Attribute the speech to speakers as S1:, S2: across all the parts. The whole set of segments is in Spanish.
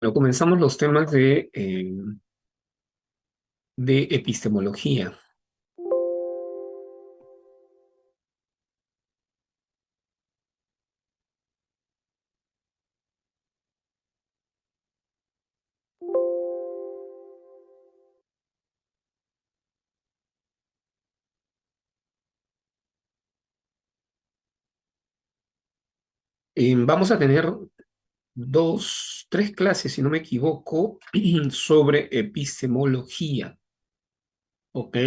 S1: Bueno, comenzamos los temas de epistemología. Vamos a tener tres clases, si no me equivoco, sobre epistemología. ¿Ok?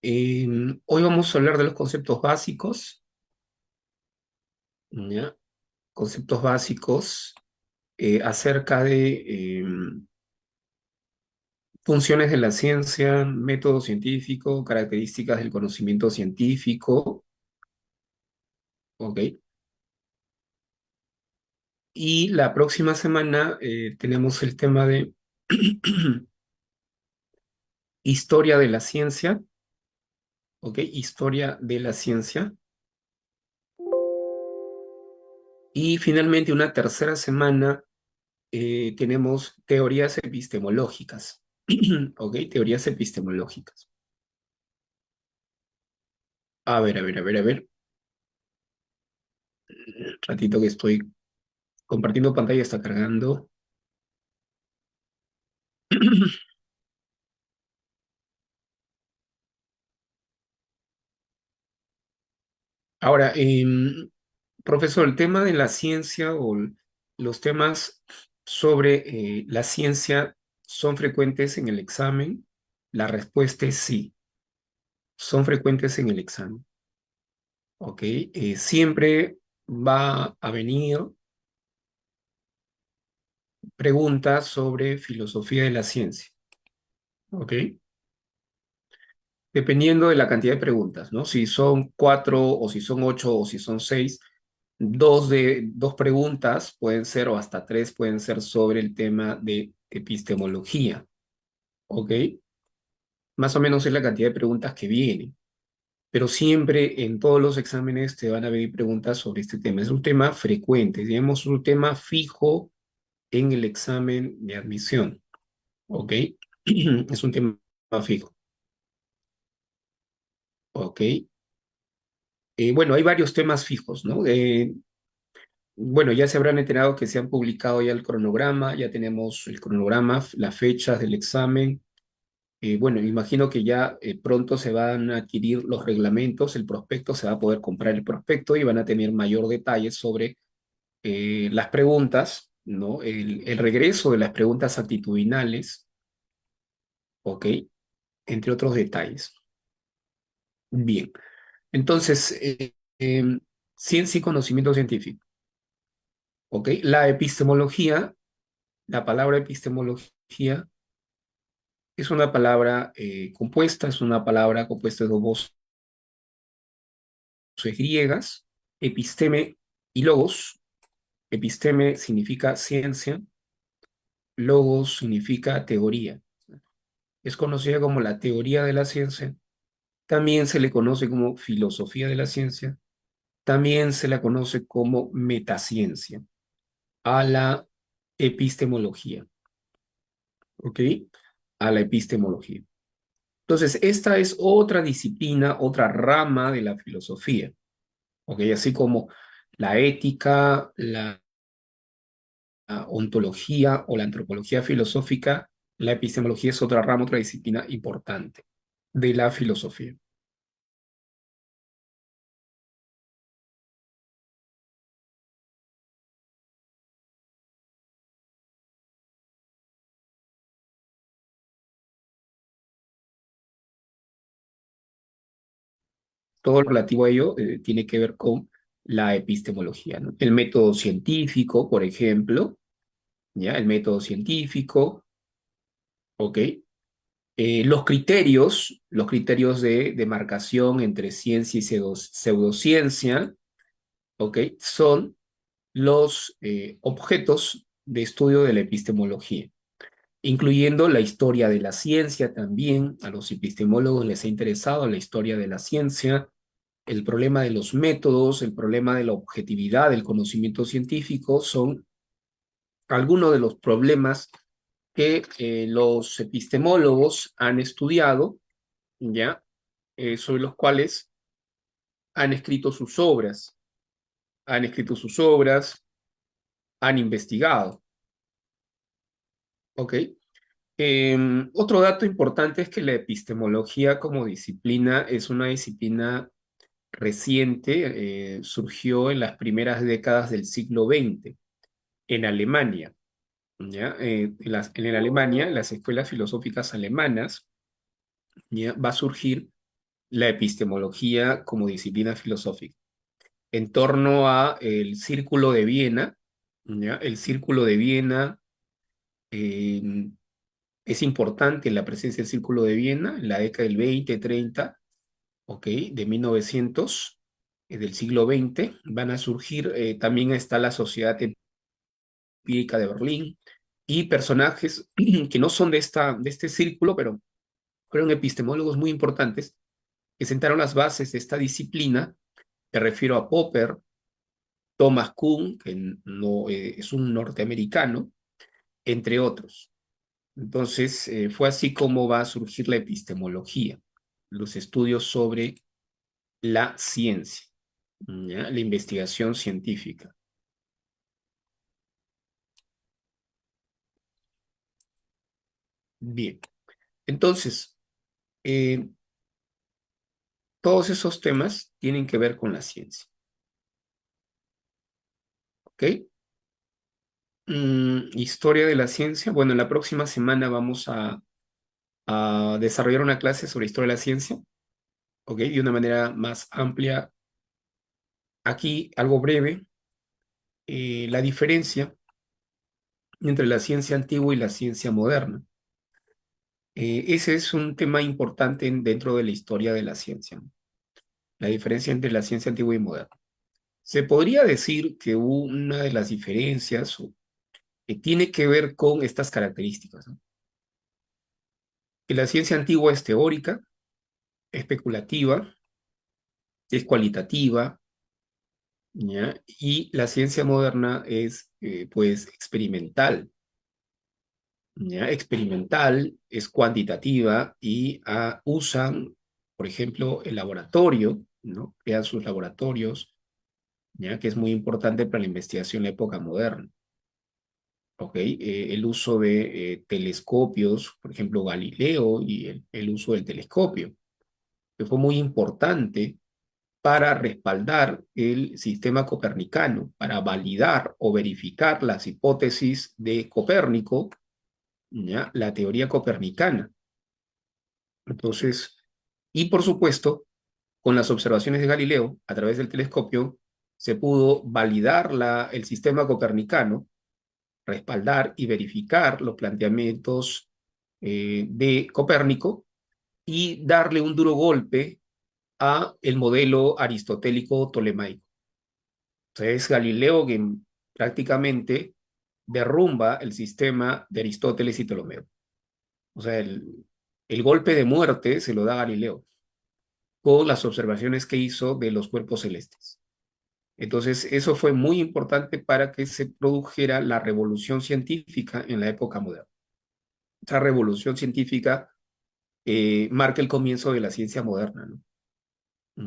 S1: Hoy vamos a hablar de los conceptos básicos, ¿ya? Conceptos básicos acerca de funciones de la ciencia, método científico, características del conocimiento científico. ¿Ok? Y la próxima semana tenemos el tema de historia de la ciencia, ¿ok? Historia de la ciencia. Y finalmente una tercera semana tenemos teorías epistemológicas, ¿ok? Teorías epistemológicas. A ver. Ratito que estoy compartiendo pantalla, está cargando. Ahora, profesor, el tema de la ciencia los temas sobre la ciencia son frecuentes en el examen. La respuesta es sí, son frecuentes en el examen. ¿Ok? Siempre va a venir preguntas sobre filosofía de la ciencia. ¿Ok? Dependiendo de la cantidad de preguntas, ¿no? Si son cuatro o si son ocho o si son seis, dos preguntas pueden ser o hasta tres pueden ser sobre el tema de epistemología. ¿Ok? Más o menos es la cantidad de preguntas que vienen. Pero siempre en todos los exámenes te van a venir preguntas sobre este tema. Es un tema frecuente, digamos, un tema fijo en el examen de admisión. ¿Ok? Es un tema fijo. ¿Ok? Bueno, hay varios temas fijos, ¿no? Bueno, ya se habrán enterado que se han publicado ya el cronograma, ya tenemos el cronograma, las fechas del examen. Bueno, me imagino que ya pronto se van a adquirir los reglamentos, el prospecto, se va a poder comprar el prospecto y van a tener mayor detalle sobre las preguntas, ¿no? El regreso de las preguntas actitudinales, ¿ok? Entre otros detalles. Bien, entonces, ciencia y conocimiento científico, ¿ok? La epistemología, la palabra epistemología es una palabra compuesta, es una palabra compuesta de dos voces griegas, episteme y logos. Episteme significa ciencia, logos significa teoría. Es conocida como la teoría de la ciencia. También se le conoce como filosofía de la ciencia. También se la conoce como metaciencia a la epistemología. ¿Ok? A la epistemología. Entonces, esta es otra disciplina, otra rama de la filosofía. ¿Ok? Así como la ética, la ontología o la antropología filosófica, la epistemología es otra rama, otra disciplina importante de la filosofía. Todo lo relativo a ello tiene que ver con la epistemología, ¿no? El método científico, por ejemplo, ¿ya? El método científico, ¿ok? Los criterios de demarcación entre ciencia y pseudociencia, ¿ok? Son los objetos de estudio de la epistemología, incluyendo la historia de la ciencia también. A los epistemólogos les ha interesado la historia de la ciencia, el problema de los métodos, el problema de la objetividad del conocimiento científico son algunos de los problemas que los epistemólogos han estudiado, ¿ya? Sobre los cuales han escrito sus obras, han escrito sus obras, han investigado, ¿ok? Otro dato importante es que la epistemología como disciplina es una disciplina reciente, surgió en las primeras décadas del siglo XX en Alemania, ¿ya? En Alemania, en las escuelas filosóficas alemanas, ¿ya? Va a surgir la epistemología como disciplina filosófica en torno a el Círculo de Viena, ¿ya? El Círculo de Viena eh, es importante la presencia del Círculo de Viena en la década del 20, 30, ¿ok? De 1900, del siglo XX, van a surgir, también está la Sociedad Empírica de Berlín, y personajes que no son de este círculo, pero fueron epistemólogos muy importantes que sentaron las bases de esta disciplina. Me refiero a Popper, Thomas Kuhn, que no, es un norteamericano, entre otros. Entonces, fue así como va a surgir la epistemología, los estudios sobre la ciencia, ¿ya? La investigación científica. Bien, entonces, eh, todos esos temas tienen que ver con la ciencia, ¿ok? Historia de la ciencia. Bueno, en la próxima semana vamos a desarrollar una clase sobre historia de la ciencia, ¿ok? De una manera más amplia. Aquí, algo breve, la diferencia entre la ciencia antigua y la ciencia moderna. Ese es un tema importante dentro de la historia de la ciencia, ¿no? La diferencia entre la ciencia antigua y moderna. Se podría decir que una de las diferencias que tiene que ver con estas características, ¿no? Que la ciencia antigua es teórica, especulativa, es cualitativa, ¿ya? Y la ciencia moderna es, pues, experimental, ¿ya? Experimental, es cuantitativa y usan, por ejemplo, el laboratorio, ¿no? Crean sus laboratorios, ¿ya? Que es muy importante para la investigación en la época moderna, ¿ok? El uso de telescopios, por ejemplo, Galileo y el uso del telescopio, que fue muy importante para respaldar el sistema copernicano, para validar o verificar las hipótesis de Copérnico, ¿ya? La teoría copernicana. Entonces, y por supuesto, con las observaciones de Galileo a través del telescopio, se pudo validar el sistema copernicano, respaldar y verificar los planteamientos de Copérnico y darle un duro golpe a el modelo aristotélico tolemaico. Entonces, es Galileo quien prácticamente derrumba el sistema de Aristóteles y Ptolomeo. O sea, el golpe de muerte se lo da Galileo con las observaciones que hizo de los cuerpos celestes. Entonces, eso fue muy importante para que se produjera la revolución científica en la época moderna. Esta revolución científica marca el comienzo de la ciencia moderna, ¿no?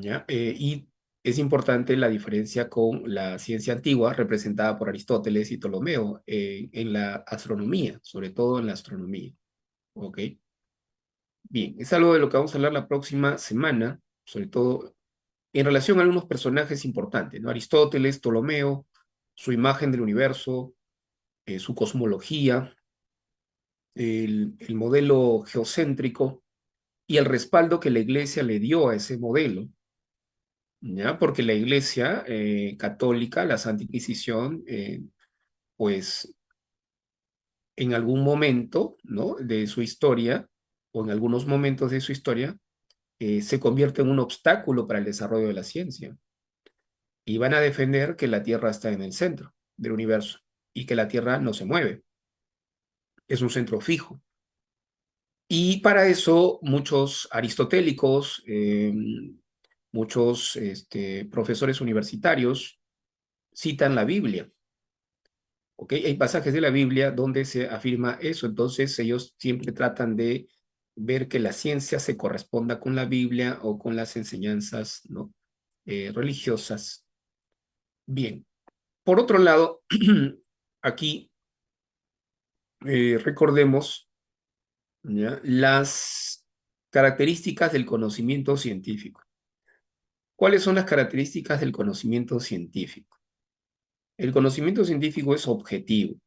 S1: ¿Ya? Y es importante la diferencia con la ciencia antigua representada por Aristóteles y Ptolomeo en la astronomía, sobre todo en la astronomía. ¿Ok? Bien, es algo de lo que vamos a hablar la próxima semana, sobre todo en relación a algunos personajes importantes, ¿no? Aristóteles, Ptolomeo, su imagen del universo, su cosmología, el modelo geocéntrico y el respaldo que la Iglesia le dio a ese modelo, ¿ya? Porque la Iglesia católica, la Santa Inquisición, pues en algún momento, ¿no? De su historia, o en algunos momentos de su historia, se convierte en un obstáculo para el desarrollo de la ciencia. Y van a defender que la Tierra está en el centro del universo y que la Tierra no se mueve, es un centro fijo. Y para eso muchos aristotélicos, muchos profesores universitarios citan la Biblia, ¿Ok? Hay pasajes de la Biblia donde se afirma eso, entonces ellos siempre tratan de ver que la ciencia se corresponda con la Biblia o con las enseñanzas, ¿no? Religiosas. Bien. Por otro lado, aquí recordemos, ¿ya?, las características del conocimiento científico. ¿Cuáles son las características del conocimiento científico? El conocimiento científico es objetivo.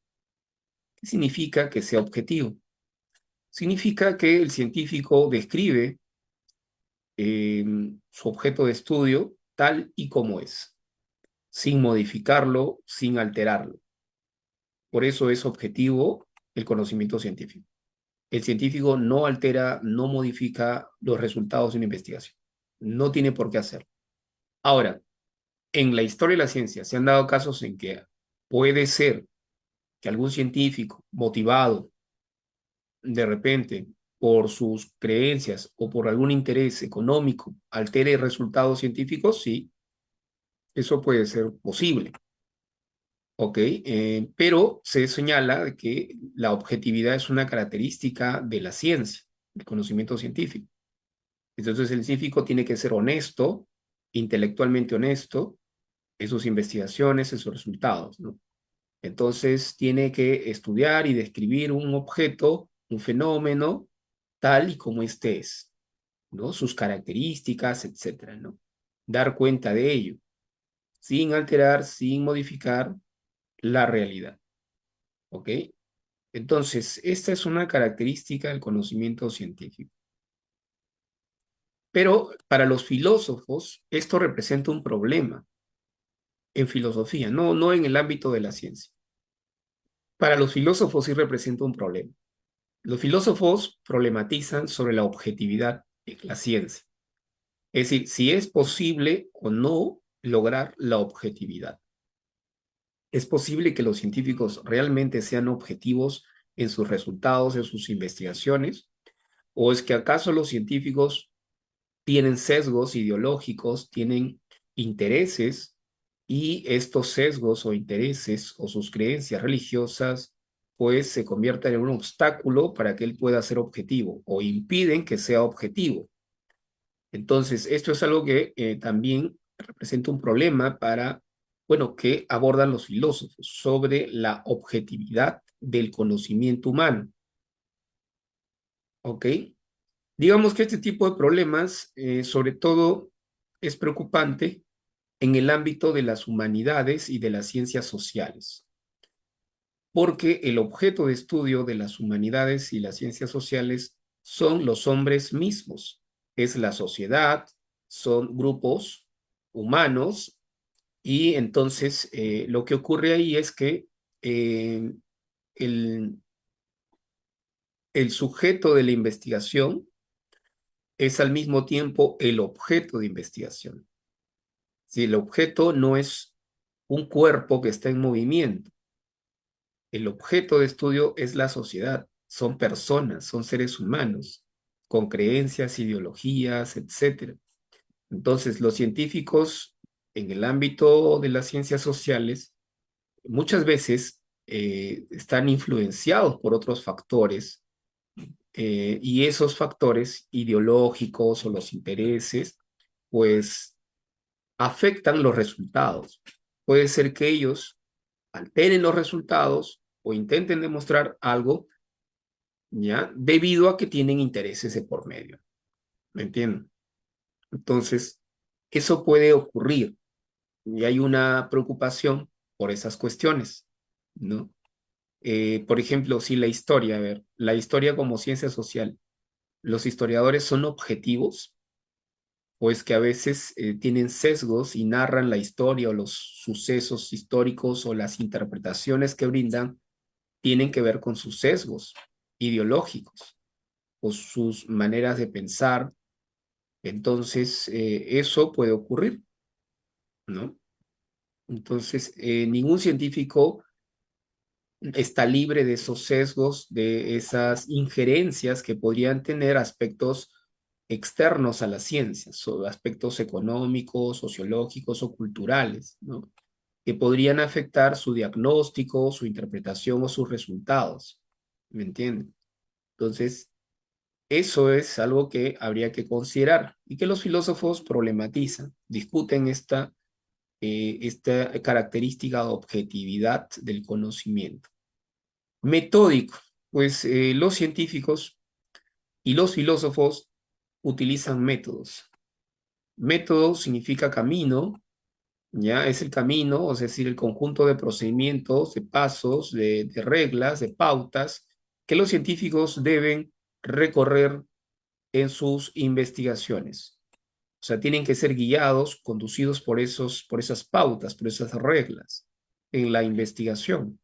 S1: ¿Qué significa que sea objetivo? Significa que el científico describe su objeto de estudio tal y como es, sin modificarlo, sin alterarlo. Por eso es objetivo el conocimiento científico. El científico no altera, no modifica los resultados de una investigación. No tiene por qué hacerlo. Ahora, en la historia de la ciencia se han dado casos en que puede ser que algún científico motivado de repente por sus creencias o por algún interés económico altere resultados científicos, sí, eso puede ser posible, ¿ok? Pero se señala que la objetividad es una característica de la ciencia, del conocimiento científico. Entonces el científico tiene que ser honesto, intelectualmente honesto en sus investigaciones, en sus resultados, ¿no? Entonces tiene que estudiar y describir un objeto, un fenómeno, tal y como éste es, ¿no? Sus características, etcétera, ¿no? Dar cuenta de ello, sin alterar, sin modificar la realidad, ¿ok? Entonces, esta es una característica del conocimiento científico. Pero para los filósofos, esto representa un problema en filosofía, no en el ámbito de la ciencia. Para los filósofos sí representa un problema. Los filósofos problematizan sobre la objetividad en la ciencia. Es decir, si es posible o no lograr la objetividad. ¿Es posible que los científicos realmente sean objetivos en sus resultados, en sus investigaciones? ¿O es que acaso los científicos tienen sesgos ideológicos, tienen intereses, y estos sesgos o intereses o sus creencias religiosas pues se convierten en un obstáculo para que él pueda ser objetivo o impiden que sea objetivo? Entonces, esto es algo que también representa un problema para, bueno, que abordan los filósofos sobre la objetividad del conocimiento humano, ¿ok? Digamos que este tipo de problemas, sobre todo, es preocupante en el ámbito de las humanidades y de las ciencias sociales, porque el objeto de estudio de las humanidades y las ciencias sociales son los hombres mismos, es la sociedad, son grupos humanos, y entonces lo que ocurre ahí es que eh, el, el sujeto de la investigación es al mismo tiempo el objeto de investigación. Si el objeto no es un cuerpo que está en movimiento, el objeto de estudio es la sociedad, son personas, son seres humanos, con creencias, ideologías, etcétera. Entonces, los científicos en el ámbito de las ciencias sociales muchas veces están influenciados por otros factores, y esos factores ideológicos o los intereses, pues afectan los resultados. Puede ser que ellos alteren los resultados o intenten demostrar algo, ¿ya? Debido a que tienen intereses de por medio. ¿Me entienden? Entonces, eso puede ocurrir y hay una preocupación por esas cuestiones, ¿no? Por ejemplo, si la historia, a ver, la historia como ciencia social, los historiadores son objetivos, pues que a veces tienen sesgos y narran la historia o los sucesos históricos o las interpretaciones que brindan tienen que ver con sus sesgos ideológicos o sus maneras de pensar. Entonces, eso puede ocurrir, ¿no? Entonces, ningún científico está libre de esos sesgos, de esas injerencias que podrían tener aspectos externos a la ciencia, aspectos económicos, sociológicos o culturales, ¿no? que podrían afectar su diagnóstico, su interpretación o sus resultados. ¿Me entienden? Entonces, eso es algo que habría que considerar y que los filósofos problematizan, discuten esta característica de objetividad del conocimiento. Metódico, pues los científicos y los filósofos utilizan métodos. Método significa camino, ¿ya? Es el camino, es decir, el conjunto de procedimientos, de pasos, de reglas, de pautas que los científicos deben recorrer en sus investigaciones. O sea, tienen que ser guiados, conducidos por esas pautas, por esas reglas en la investigación.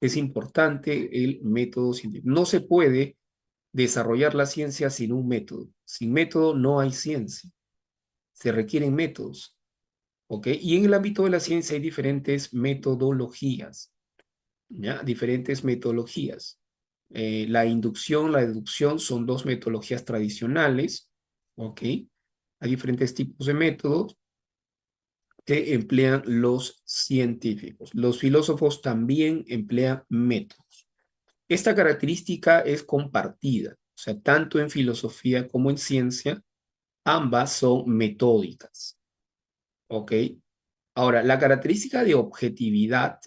S1: Es importante el método científico. No se puede desarrollar la ciencia sin un método. Sin método no hay ciencia. Se requieren métodos. ¿Ok? Y en el ámbito de la ciencia hay diferentes metodologías. ¿Ya? Diferentes metodologías. La inducción, la deducción son dos metodologías tradicionales. ¿Ok? Hay diferentes tipos de métodos que emplean los científicos. Los filósofos también emplean métodos. Esta característica es compartida, o sea, tanto en filosofía como en ciencia, ambas son metódicas, ¿ok? Ahora, la característica de objetividad,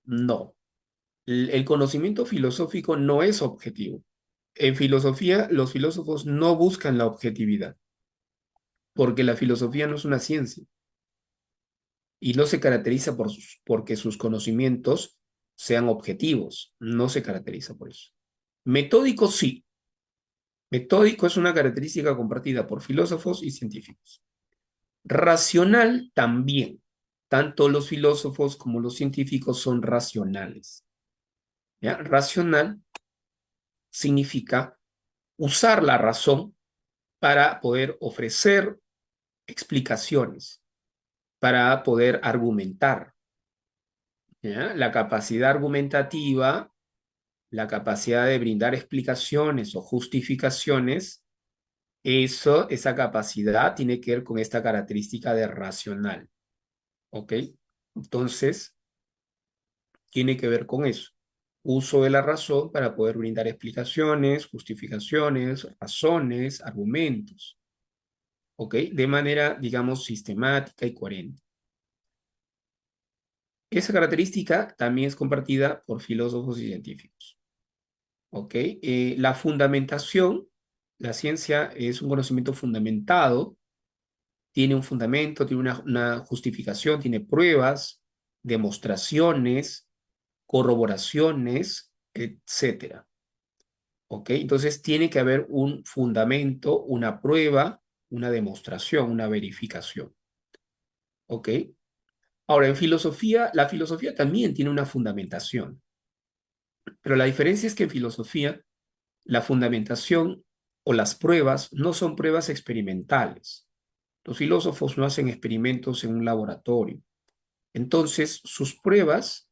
S1: no. El conocimiento filosófico no es objetivo. En filosofía, los filósofos no buscan la objetividad, porque la filosofía no es una ciencia y no se caracteriza porque sus conocimientos sean objetivos, no se caracteriza por eso. Metódico sí. Metódico es una característica compartida por filósofos y científicos. Racional también. Tanto los filósofos como los científicos son racionales. ¿Ya? Racional significa usar la razón para poder ofrecer explicaciones, para poder argumentar. ¿Ya? La capacidad argumentativa, la capacidad de brindar explicaciones o justificaciones, esa capacidad tiene que ver con esta característica de racional, ¿ok? Entonces, tiene que ver con eso. Uso de la razón para poder brindar explicaciones, justificaciones, razones, argumentos, ¿ok? De manera, digamos, sistemática y coherente. Esa característica también es compartida por filósofos y científicos, ¿ok? La fundamentación, la ciencia es un conocimiento fundamentado, tiene un fundamento, tiene una justificación, tiene pruebas, demostraciones, corroboraciones, etcétera. ¿Ok? Entonces tiene que haber un fundamento, una prueba, una demostración, una verificación. ¿Ok? Ahora, en filosofía, la filosofía también tiene una fundamentación, pero la diferencia es que en filosofía la fundamentación o las pruebas no son pruebas experimentales. Los filósofos no hacen experimentos en un laboratorio. Entonces, sus pruebas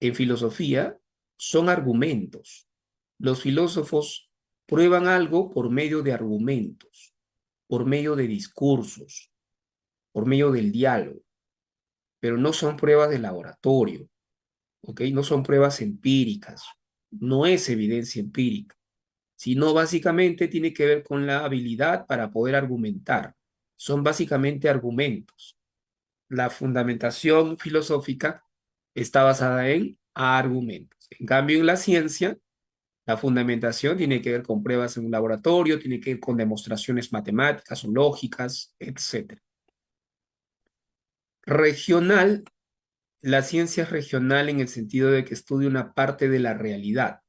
S1: en filosofía son argumentos. Los filósofos prueban algo por medio de argumentos, por medio de discursos, por medio del diálogo, pero no son pruebas de laboratorio, ¿ok? No son pruebas empíricas, no es evidencia empírica, sino básicamente tiene que ver con la habilidad para poder argumentar. Son básicamente argumentos. La fundamentación filosófica está basada en argumentos. En cambio, en la ciencia, la fundamentación tiene que ver con pruebas en un laboratorio, tiene que ver con demostraciones matemáticas o lógicas, etc. Regional, la ciencia es regional en el sentido de que estudia una parte de la realidad.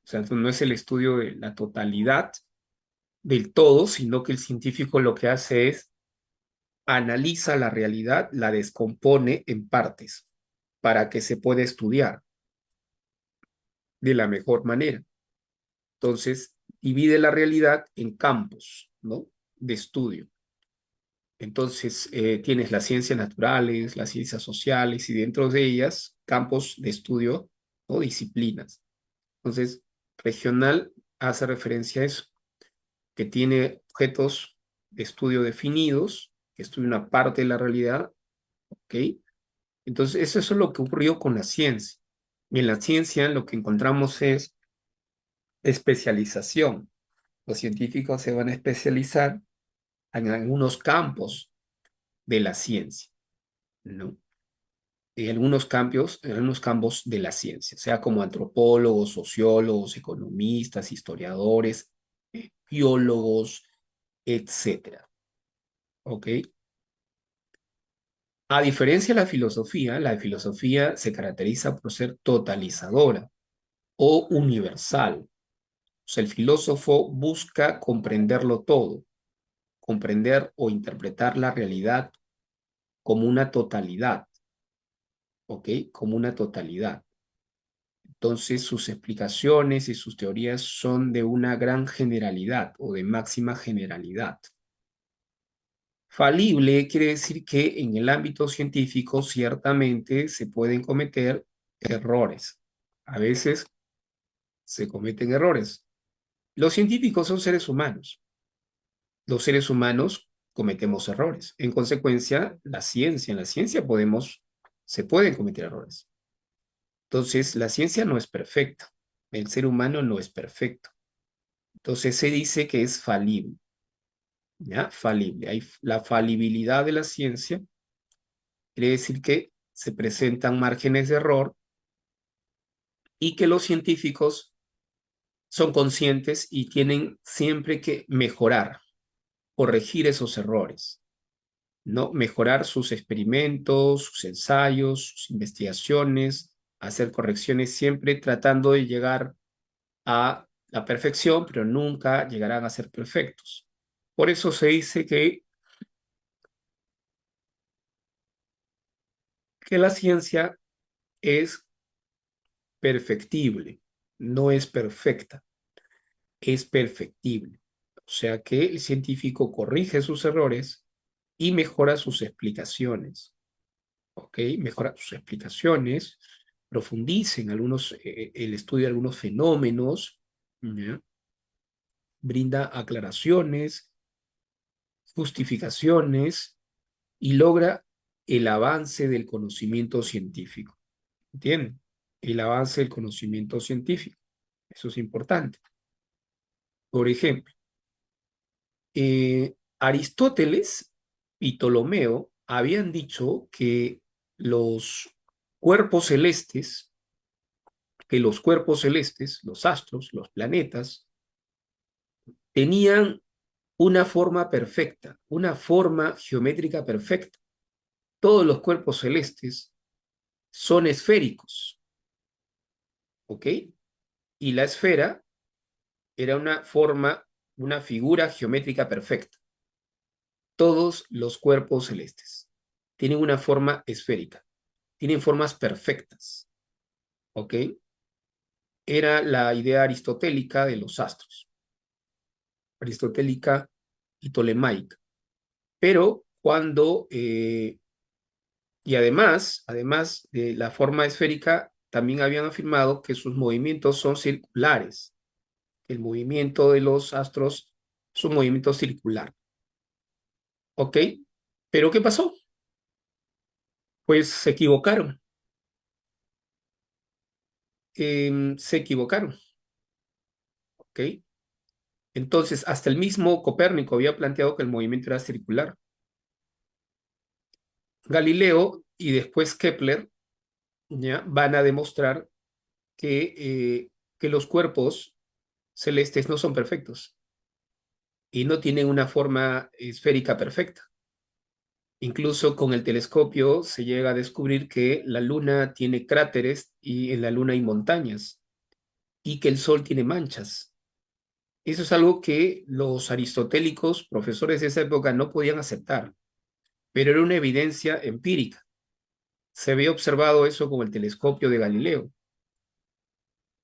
S1: O sea, no es el estudio de la totalidad del todo, sino que el científico lo que hace es analiza la realidad, la descompone en partes para que se pueda estudiar de la mejor manera. Entonces, divide la realidad en campos, ¿no? De estudio. Entonces, tienes las ciencias naturales, las ciencias sociales y dentro de ellas campos de estudio o disciplinas. Entonces, regional hace referencia a eso, que tiene objetos de estudio definidos, que estudia una parte de la realidad, ¿ok? Entonces, eso es lo que ocurrió con la ciencia. Y en la ciencia lo que encontramos es especialización. Los científicos se van a especializar en algunos campos de la ciencia, ¿no? En algunos campos de la ciencia, sea como antropólogos, sociólogos, economistas, historiadores, biólogos, etcétera. ¿Ok? A diferencia de la filosofía se caracteriza por ser totalizadora o universal. O sea, el filósofo busca comprenderlo todo, comprender o interpretar la realidad como una totalidad, ¿ok? Como una totalidad. Entonces, sus explicaciones y sus teorías son de una gran generalidad o de máxima generalidad. Falible quiere decir que en el ámbito científico ciertamente se pueden cometer errores. A veces se cometen errores. Los científicos son seres humanos. Los seres humanos cometemos errores. En consecuencia, en la ciencia se pueden cometer errores. Entonces, la ciencia no es perfecta. El ser humano no es perfecto. Entonces, se dice que es falible. ¿Ya? Falible. La falibilidad de la ciencia quiere decir que se presentan márgenes de error y que los científicos son conscientes y tienen siempre que mejorar, corregir esos errores, ¿no? Mejorar sus experimentos, sus ensayos, sus investigaciones, hacer correcciones siempre tratando de llegar a la perfección, pero nunca llegarán a ser perfectos. Por eso se dice que la ciencia es perfectible, no es perfecta, es perfectible. O sea que el científico corrige sus errores y mejora sus explicaciones, ¿ok? Mejora sus explicaciones, profundiza en el estudio de algunos fenómenos, ¿ya? Brinda aclaraciones, justificaciones y logra el avance del conocimiento científico. ¿Entienden? El avance del conocimiento científico. Eso es importante. Por ejemplo, Aristóteles y Ptolomeo habían dicho los cuerpos celestes, los cuerpos celestes, los astros, los planetas, tenían una forma perfecta, una forma geométrica perfecta. Todos los cuerpos celestes son esféricos, ¿ok? Y la esfera era una figura geométrica perfecta. Todos los cuerpos celestes tienen una forma esférica, tienen formas perfectas, ¿ok? Era la idea aristotélica de los astros, aristotélica y tolemaica. Pero y además de la forma esférica, también habían afirmado que sus movimientos son circulares. El movimiento de los astros es un movimiento circular. ¿Ok? Pero ¿qué pasó? Pues se equivocaron. Se equivocaron. ¿Ok? Entonces, hasta el mismo Copérnico había planteado que el movimiento era circular. Galileo y después Kepler ya van a demostrar que los cuerpos celestes no son perfectos y no tienen una forma esférica perfecta. Incluso con el telescopio se llega a descubrir que la Luna tiene cráteres y en la Luna hay montañas y que el Sol tiene manchas. Eso es algo que los aristotélicos, profesores de esa época, no podían aceptar, pero era una evidencia empírica. Se había observado eso con el telescopio de Galileo.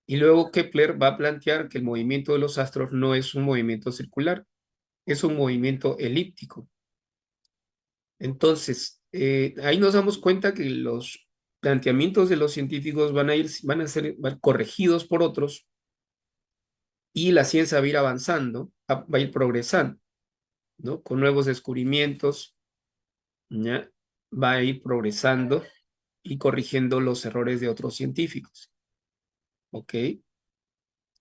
S1: Y luego Kepler va a plantear que el movimiento de los astros no es un movimiento circular, es un movimiento elíptico. Entonces, ahí nos damos cuenta que los planteamientos de los científicos van a ser corregidos por otros y la ciencia va a ir avanzando, va a ir progresando, ¿no? Con nuevos descubrimientos, ¿ya? Va a ir progresando y corrigiendo los errores de otros científicos. ¿Ok?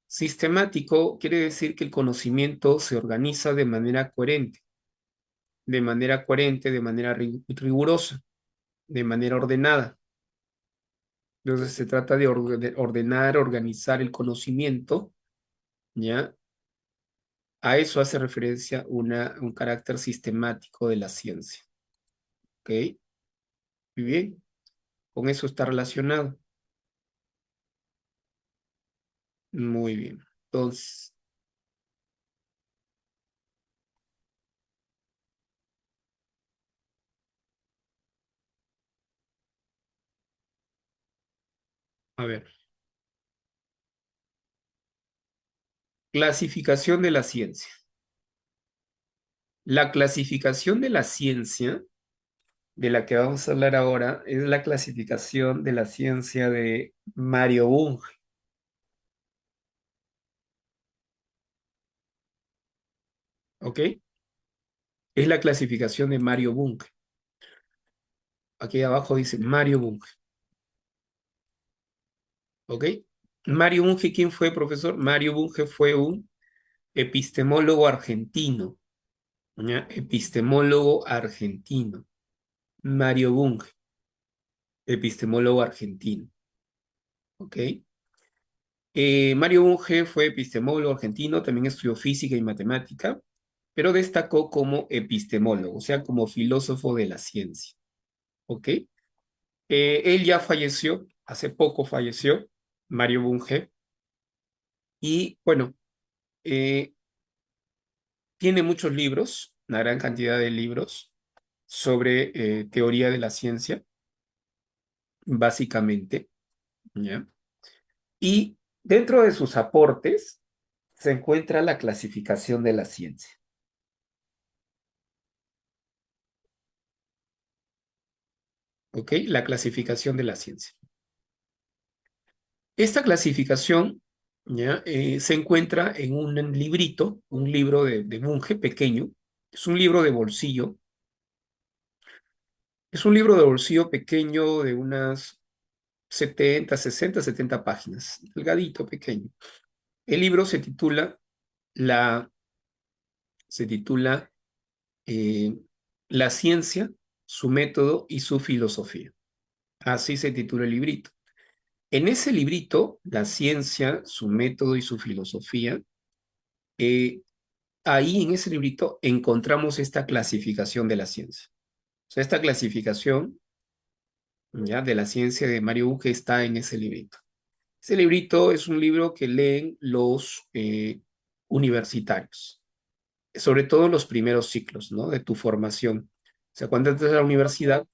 S1: Sistemático quiere decir que el conocimiento se organiza de manera rigurosa, de manera ordenada. Entonces se trata de ordenar, organizar el conocimiento, ¿ya? A eso hace referencia un carácter sistemático de la ciencia. ¿Ok? Muy bien. Con eso está relacionado. Muy bien. Entonces, a ver. Clasificación de la ciencia. La clasificación de la ciencia, de la que vamos a hablar ahora, es la clasificación de la ciencia de Mario Bunge. ¿Ok? Es la clasificación de Mario Bunge. Aquí abajo dice Mario Bunge. ¿Ok? Mario Bunge, ¿quién fue, profesor? Mario Bunge fue un epistemólogo argentino. ¿Ya? Epistemólogo argentino. Mario Bunge, epistemólogo argentino. ¿Ok? Mario Bunge fue epistemólogo argentino, también estudió física y matemática, pero destacó como epistemólogo, o sea, como filósofo de la ciencia. ¿Ok? Él ya falleció, hace poco falleció, Mario Bunge, y bueno, eh, tiene muchos libros, una gran cantidad de libros sobre teoría de la ciencia, básicamente, ¿ya? Y dentro de sus aportes se encuentra la clasificación de la ciencia. ¿Ok? La clasificación de la ciencia. Esta clasificación, ¿ya? Se encuentra en un librito, un libro de monje pequeño. Es un libro de bolsillo. Es un libro de bolsillo pequeño de unas 70 páginas, delgadito, pequeño. El libro la, se titula eh, La ciencia, su método y su filosofía. Así se titula el librito. En ese librito, La ciencia, su método y su filosofía, eh, ahí en ese librito encontramos esta clasificación de la ciencia. O sea, esta clasificación ya de la ciencia de Mario Bunge está en ese librito. Ese librito es un libro que leen los universitarios, sobre todo los primeros ciclos, ¿no? De tu formación. O sea, cuando entras a la universidad,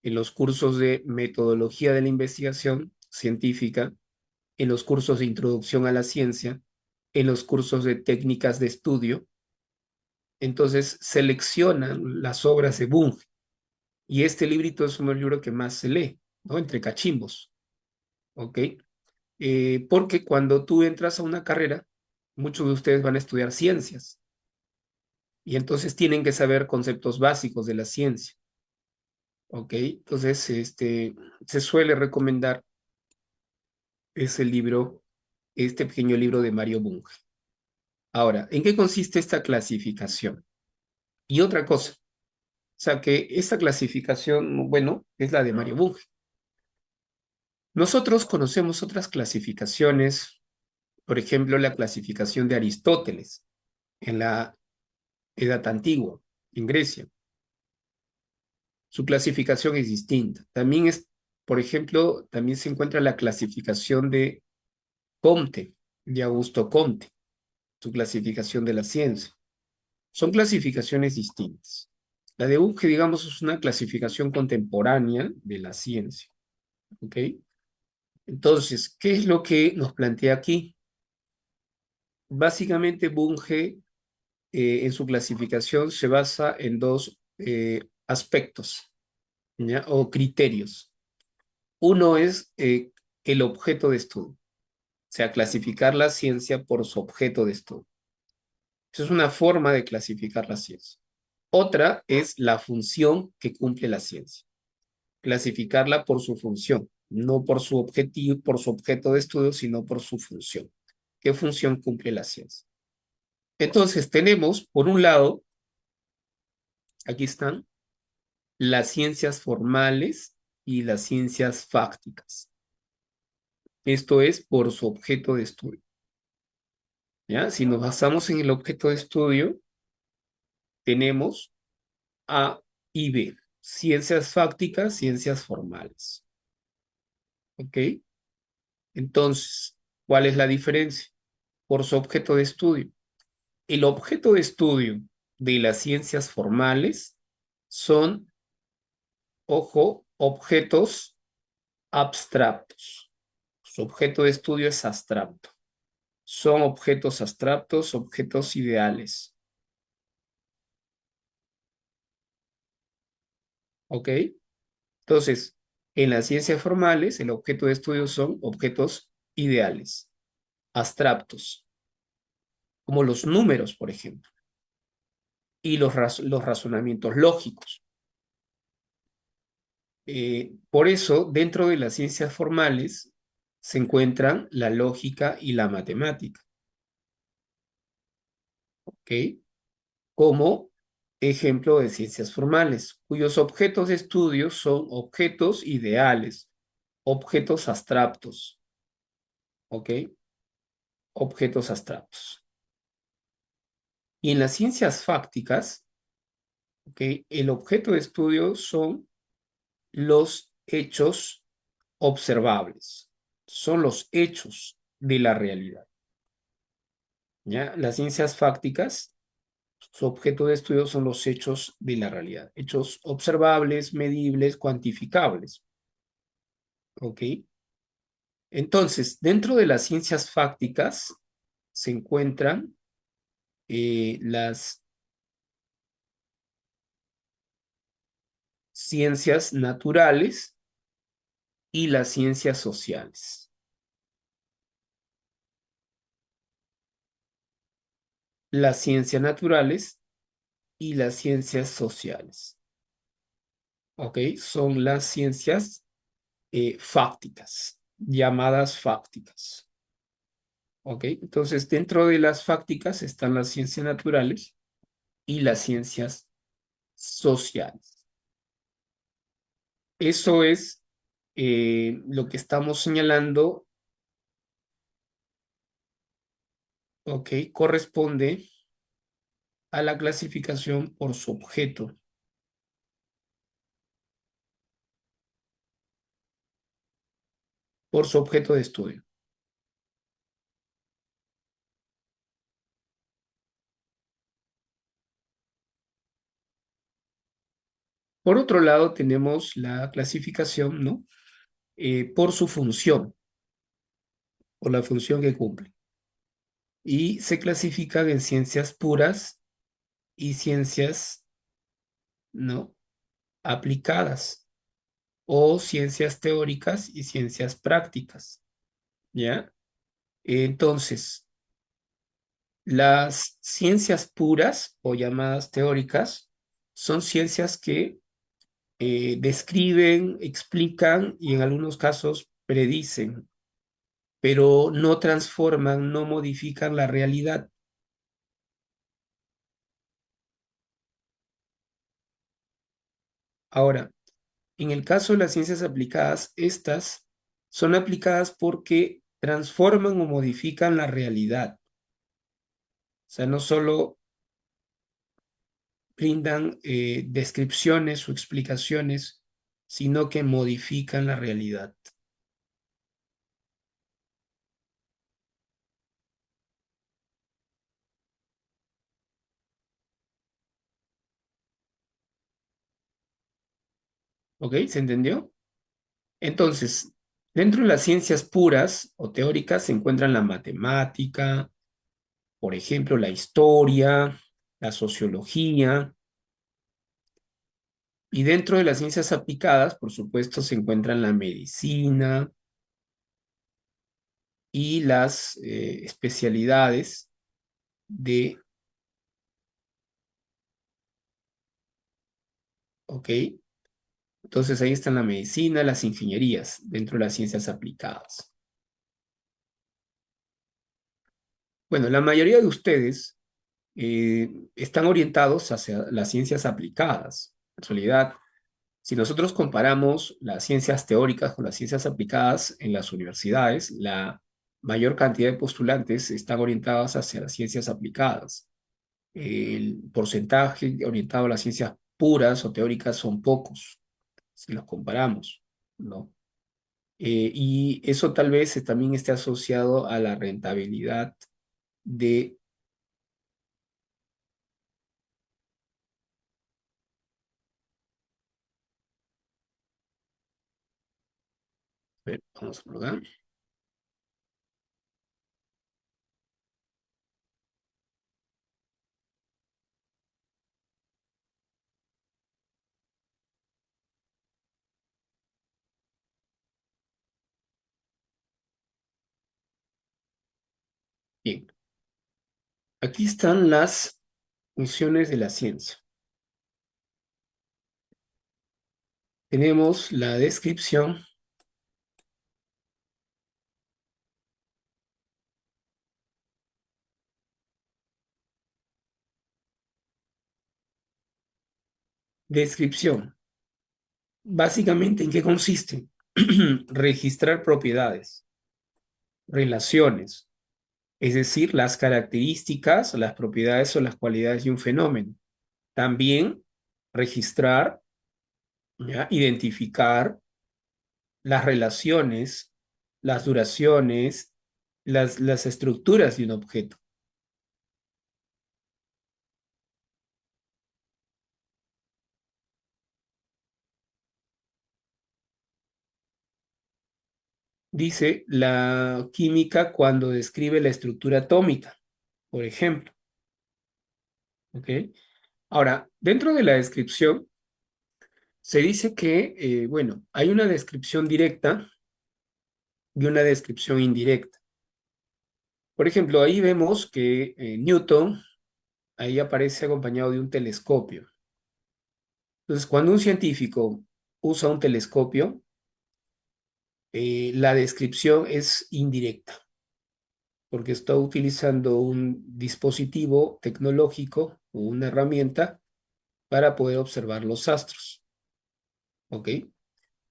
S1: en los cursos de metodología de la investigación científica, en los cursos de introducción a la ciencia, en los cursos de técnicas de estudio, entonces seleccionan las obras de Bunge. Y este librito es uno de los libros que más se lee, ¿no? Entre cachimbos, ¿ok? Porque cuando tú entras a una carrera, muchos de ustedes van a estudiar ciencias y entonces tienen que saber conceptos básicos de la ciencia, ¿ok? Entonces, se suele recomendar ese libro, este pequeño libro de Mario Bunge. Ahora, ¿en qué consiste esta clasificación? Y otra cosa, o sea que esta clasificación, bueno, es la de Mario Bunge. Nosotros conocemos otras clasificaciones, por ejemplo, la clasificación de Aristóteles en la Edad Antigua, en Grecia. Su clasificación es distinta. También es, por ejemplo, también se encuentra la clasificación de Comte, de Augusto Comte, su clasificación de la ciencia. Son clasificaciones distintas. La de Bunge, digamos, es una clasificación contemporánea de la ciencia. ¿Ok? Entonces, ¿qué es lo que nos plantea aquí? Básicamente, Bunge en su clasificación se basa en dos aspectos, ¿ya? O criterios. Uno es el objeto de estudio, o sea, clasificar la ciencia por su objeto de estudio. Esa es una forma de clasificar la ciencia. Otra es la función que cumple la ciencia. clasificarla por su función, no por su objetivo, por su objeto de estudio, sino por su función. ¿Qué función cumple la ciencia? Entonces, tenemos, por un lado, aquí están las ciencias formales y las ciencias fácticas. Esto es por su objeto de estudio. ¿Ya? Si nos basamos en el objeto de estudio, tenemos A y B. Ciencias fácticas, ciencias formales. ¿Ok? Entonces, ¿cuál es la diferencia? Por su objeto de estudio. El objeto de estudio de las ciencias formales son, ojo, objetos abstractos. Su objeto de estudio es abstracto. Son objetos abstractos, objetos ideales. ¿Ok? Entonces, en las ciencias formales, el objeto de estudio son objetos ideales, abstractos, como los números, por ejemplo, y los razonamientos lógicos. Por eso, dentro de las ciencias formales se encuentran la lógica y la matemática, ¿ok? Como ejemplo de ciencias formales, cuyos objetos de estudio son objetos ideales, objetos abstractos, ¿ok? Objetos abstractos. Y en las ciencias fácticas, ¿ok? El objeto de estudio son los hechos observables, son los hechos de la realidad. ¿Ya? Las ciencias fácticas, su objeto de estudio son los hechos de la realidad, hechos observables, medibles, cuantificables. ¿Ok? Entonces, dentro de las ciencias fácticas se encuentran las ciencias naturales y las ciencias sociales. Las ciencias naturales y las ciencias sociales. ¿Ok? Son las ciencias fácticas, llamadas fácticas. ¿Ok? Entonces, dentro de las fácticas están las ciencias naturales y las ciencias sociales. Eso es lo que estamos señalando, ¿ok? Corresponde a la clasificación por su objeto de estudio. Por otro lado, tenemos la clasificación, ¿no? Por su función, o la función que cumple. Y se clasifican en ciencias puras y ciencias, ¿no? Aplicadas, o ciencias teóricas y ciencias prácticas, ¿ya? Entonces, las ciencias puras o llamadas teóricas son ciencias que describen, explican y en algunos casos predicen, pero no transforman, no modifican la realidad. Ahora, en el caso de las ciencias aplicadas, estas son aplicadas porque transforman o modifican la realidad. O sea, no solo brindan descripciones o explicaciones, sino que modifican la realidad. ¿Ok? ¿Se entendió? Entonces, dentro de las ciencias puras o teóricas se encuentran la matemática, por ejemplo, la historia, la sociología, y dentro de las ciencias aplicadas, por supuesto, se encuentran la medicina y las especialidades de, ¿ok? Entonces ahí están la medicina, las ingenierías, dentro de las ciencias aplicadas. Bueno, la mayoría de ustedes están orientados hacia las ciencias aplicadas. En realidad, si nosotros comparamos las ciencias teóricas con las ciencias aplicadas en las universidades, la mayor cantidad de postulantes están orientados hacia las ciencias aplicadas. El porcentaje orientado a las ciencias puras o teóricas son pocos, si los comparamos, ¿no? Y eso tal vez también esté asociado a la rentabilidad de... A ver, vamos a probar. Bien, aquí están las funciones de la ciencia. Tenemos la descripción, descripción. Básicamente, ¿en qué consiste? Registrar propiedades, relaciones, es decir, las características, las propiedades o las cualidades de un fenómeno. También registrar, ¿ya? Identificar las relaciones, las duraciones, las estructuras de un objeto. Dice la química cuando describe la estructura atómica, por ejemplo. ¿Ok? Ahora, dentro de la descripción, se dice que, bueno, hay una descripción directa y una descripción indirecta. Por ejemplo, ahí vemos que Newton, ahí aparece acompañado de un telescopio. Entonces, cuando un científico usa un telescopio, la descripción es indirecta, porque está utilizando un dispositivo tecnológico o una herramienta para poder observar los astros. ¿Ok?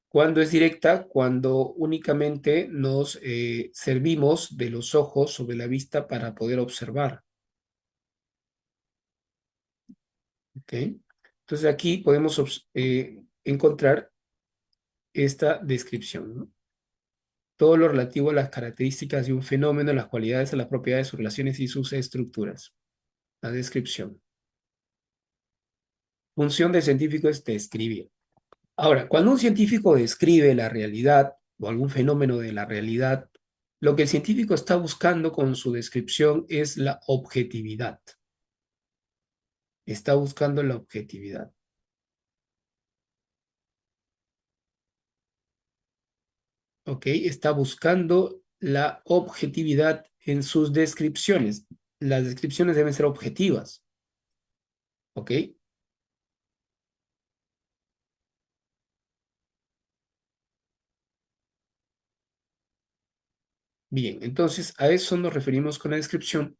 S1: Cuando es directa, cuando únicamente nos servimos de los ojos o de la vista para poder observar. ¿Ok? Entonces aquí podemos encontrar esta descripción, ¿no? Todo lo relativo a las características de un fenómeno, las cualidades, las propiedades, sus relaciones y sus estructuras. La descripción. Función del científico es describir. Ahora, cuando un científico describe la realidad o algún fenómeno de la realidad, lo que el científico está buscando con su descripción es la objetividad. Está buscando la objetividad. ¿Ok? Está buscando la objetividad en sus descripciones. Las descripciones deben ser objetivas. ¿Ok? Bien, entonces a eso nos referimos con la descripción,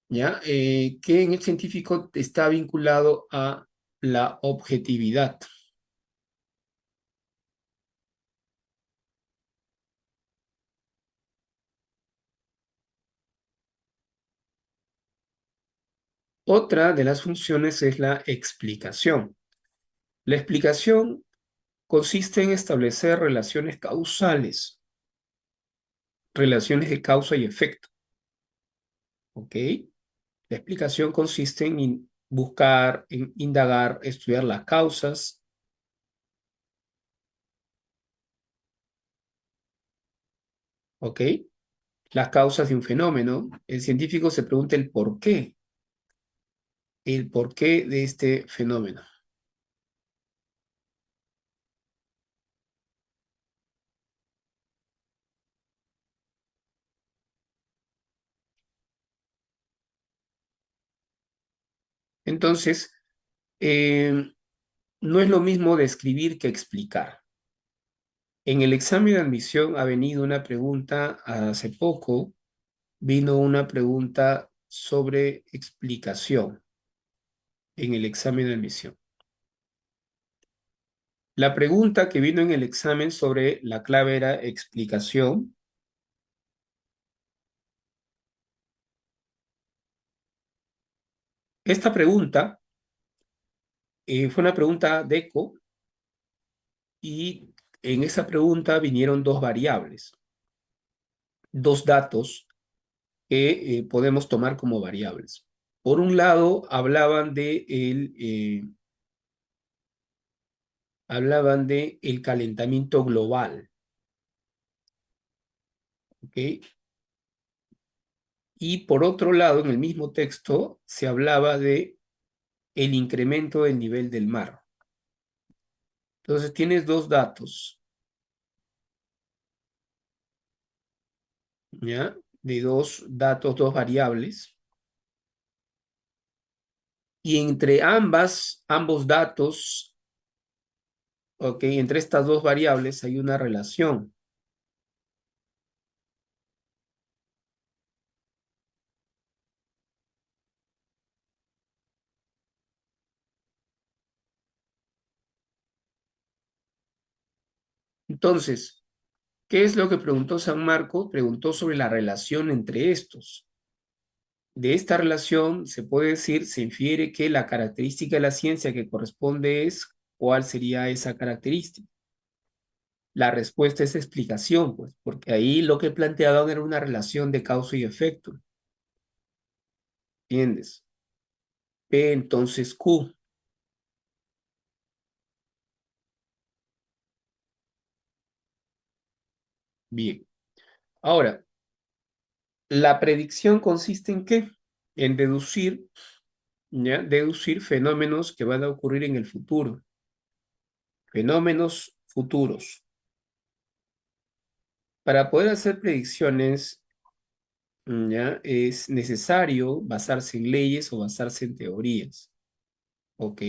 S1: ¿ya? Que en el científico está vinculado a la objetividad. Otra de las funciones es la explicación. La explicación consiste en establecer relaciones causales, relaciones de causa y efecto, ¿ok? La explicación consiste en buscar, en indagar, estudiar las causas, ¿ok? Las causas de un fenómeno. El científico se pregunta el porqué de este fenómeno. Entonces, eh, no es lo mismo describir que explicar. En el examen de admisión ha venido una pregunta, hace poco vino una pregunta sobre explicación en el examen de admisión. La pregunta que vino en el examen sobre la clave era explicación. Esta pregunta fue una pregunta de ECO y en esa pregunta vinieron dos variables, dos datos que podemos tomar como variables. Por un lado, hablaban de el calentamiento global, ¿ok? Y por otro lado, en el mismo texto, se hablaba de el incremento del nivel del mar. Entonces, tienes dos datos, ¿ya? De dos datos, dos variables. Y entre ambos datos, ¿ok? Entre estas dos variables hay una relación. Entonces, ¿qué es lo que preguntó San Marco? Preguntó sobre la relación entre estos. De esta relación se puede decir, se infiere que la característica de la ciencia que corresponde es cuál sería esa característica. La respuesta es explicación, pues, porque ahí lo que planteaban era una relación de causa y efecto. ¿Entiendes? P entonces Q. Bien. Ahora, la predicción consiste en qué? En deducir, ¿ya? Deducir fenómenos que van a ocurrir en el futuro. Fenómenos futuros. Para poder hacer predicciones, ¿ya? Es necesario basarse en leyes o basarse en teorías. ¿Ok?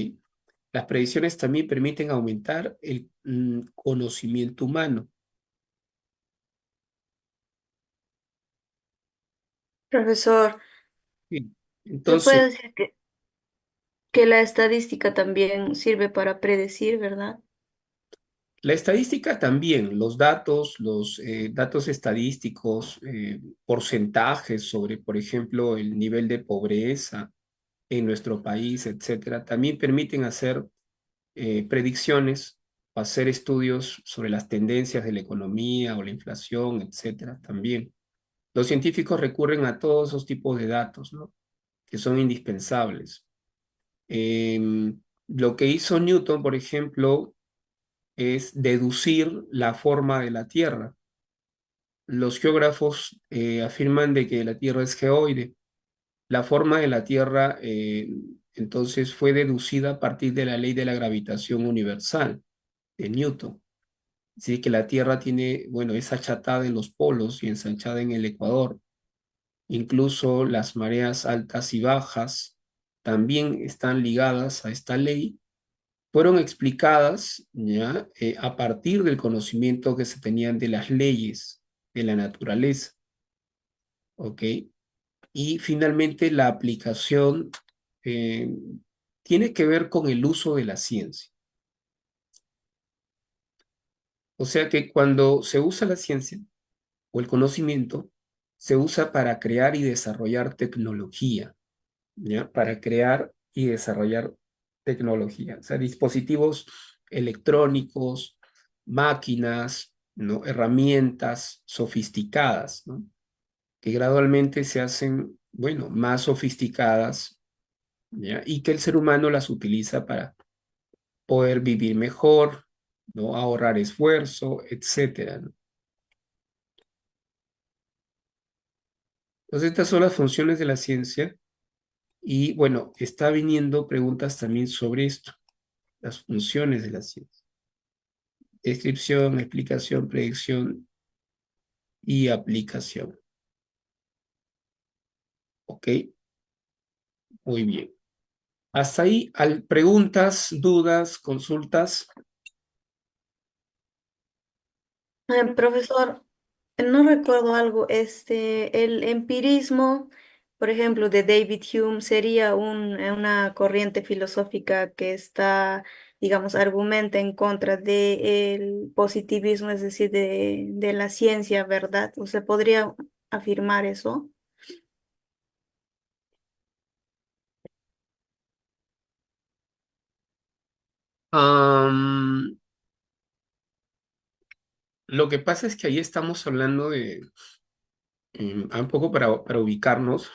S1: Las predicciones también permiten aumentar el conocimiento humano.
S2: Profesor,
S1: Sí.
S2: se
S1: Entonces,
S2: puede decir que la estadística también sirve para predecir, ¿verdad?
S1: la estadística también, los datos estadísticos, porcentajes sobre, por ejemplo, el nivel de pobreza en nuestro país, etcétera, también permiten hacer predicciones, hacer estudios sobre las tendencias de la economía o la inflación, etcétera, también. Los científicos recurren a todos esos tipos de datos, ¿no? Que son indispensables. Lo que hizo Newton, por ejemplo, es deducir la forma de la Tierra. Los geógrafos afirman de que la Tierra es geoide. La forma de la Tierra entonces fue deducida a partir de la ley de la gravitación universal de Newton. Así que la Tierra tiene, bueno, es achatada en los polos y ensanchada en el ecuador. Incluso las mareas altas y bajas también están ligadas a esta ley. Fueron explicadas ya a partir del conocimiento que se tenían de las leyes de la naturaleza, ¿ok? Y finalmente la aplicación eh, tiene que ver con el uso de la ciencia. O sea que cuando se usa la ciencia o el conocimiento, se usa para crear y desarrollar tecnología, ¿ya? Para crear y desarrollar tecnología, o sea, dispositivos electrónicos, máquinas, ¿no? Herramientas sofisticadas, ¿no? Que gradualmente se hacen, bueno, más sofisticadas, ¿ya? Y que el ser humano las utiliza para poder vivir mejor, ¿no? Ahorrar esfuerzo, etcétera, ¿no? Entonces, estas son las funciones de la ciencia y, bueno, está viniendo preguntas también sobre esto, las funciones de la ciencia. Descripción, explicación, predicción y aplicación. ¿Ok? Muy bien. Hasta ahí, preguntas, dudas, consultas.
S2: Profesor, no recuerdo algo, el empirismo, por ejemplo, de David Hume sería una corriente filosófica que está, digamos, argumenta en contra del positivismo, es decir, de la ciencia, ¿verdad? ¿Usted podría afirmar eso?
S1: Am, lo que pasa es que ahí estamos hablando de, un poco para ubicarnos,